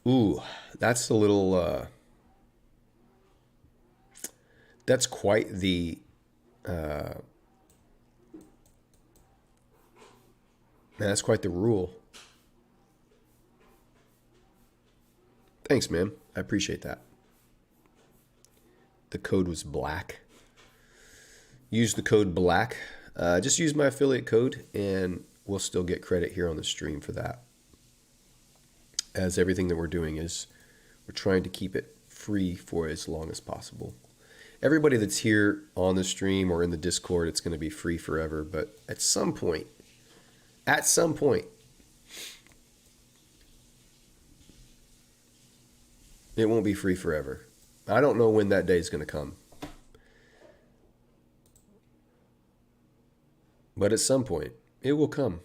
Ooh, that's a little, that's quite the, man, that's quite the rule. Thanks, man. I appreciate that. The code was black. Use the code black. Just use my affiliate code and we'll still get credit here on the stream for that. As everything that we're doing is we're trying to keep it free for as long as possible. Everybody that's here on the stream or in the Discord, it's going to be free forever. But at some point, it won't be free forever. I don't know when that day is going to come. But at some point, it will come.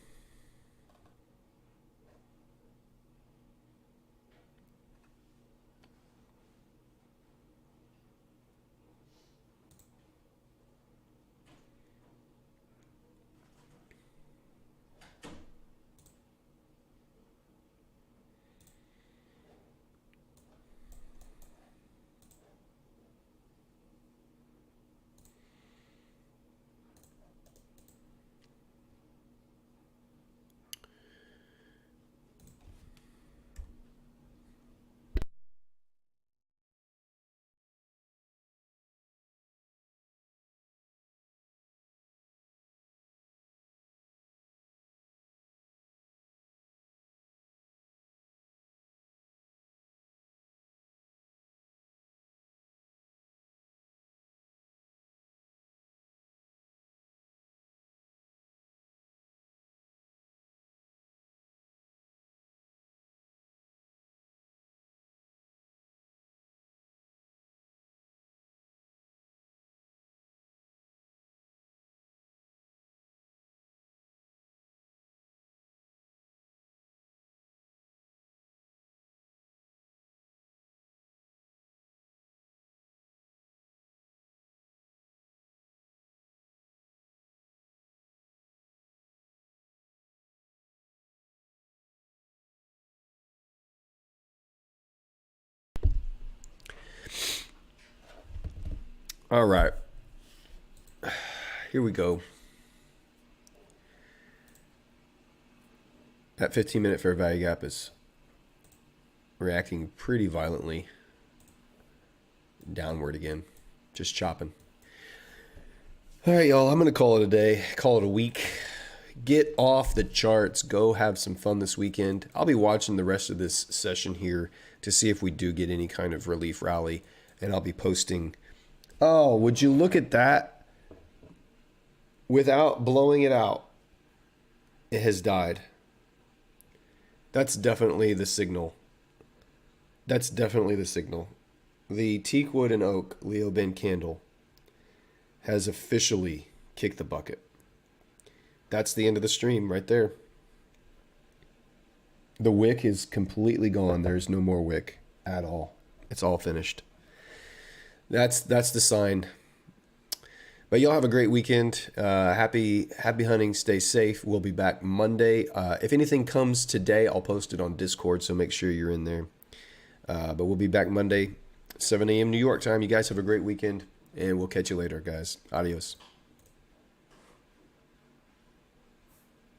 All right. Here we go. That 15-minute fair value gap is reacting pretty violently downward again. Just chopping. All right, y'all. I'm going to call it a day. Call it a week. Get off the charts. Go have some fun this weekend. I'll be watching the rest of this session here to see if we do get any kind of relief rally. And I'll be posting. Oh, would you look at that? Without blowing it out, it has died. That's definitely the signal. That's definitely the signal. The teak wood and oak Leo Ben candle has officially kicked the bucket. That's the end of the stream right there. The wick is completely gone. There's no more wick at all. It's all finished. That's the sign. But y'all have a great weekend. Happy hunting. Stay safe. We'll be back Monday. If anything comes today, I'll post it on Discord, so make sure you're in there. But we'll be back Monday, 7 a.m. New York time. You guys have a great weekend, and we'll catch you later, guys. Adios.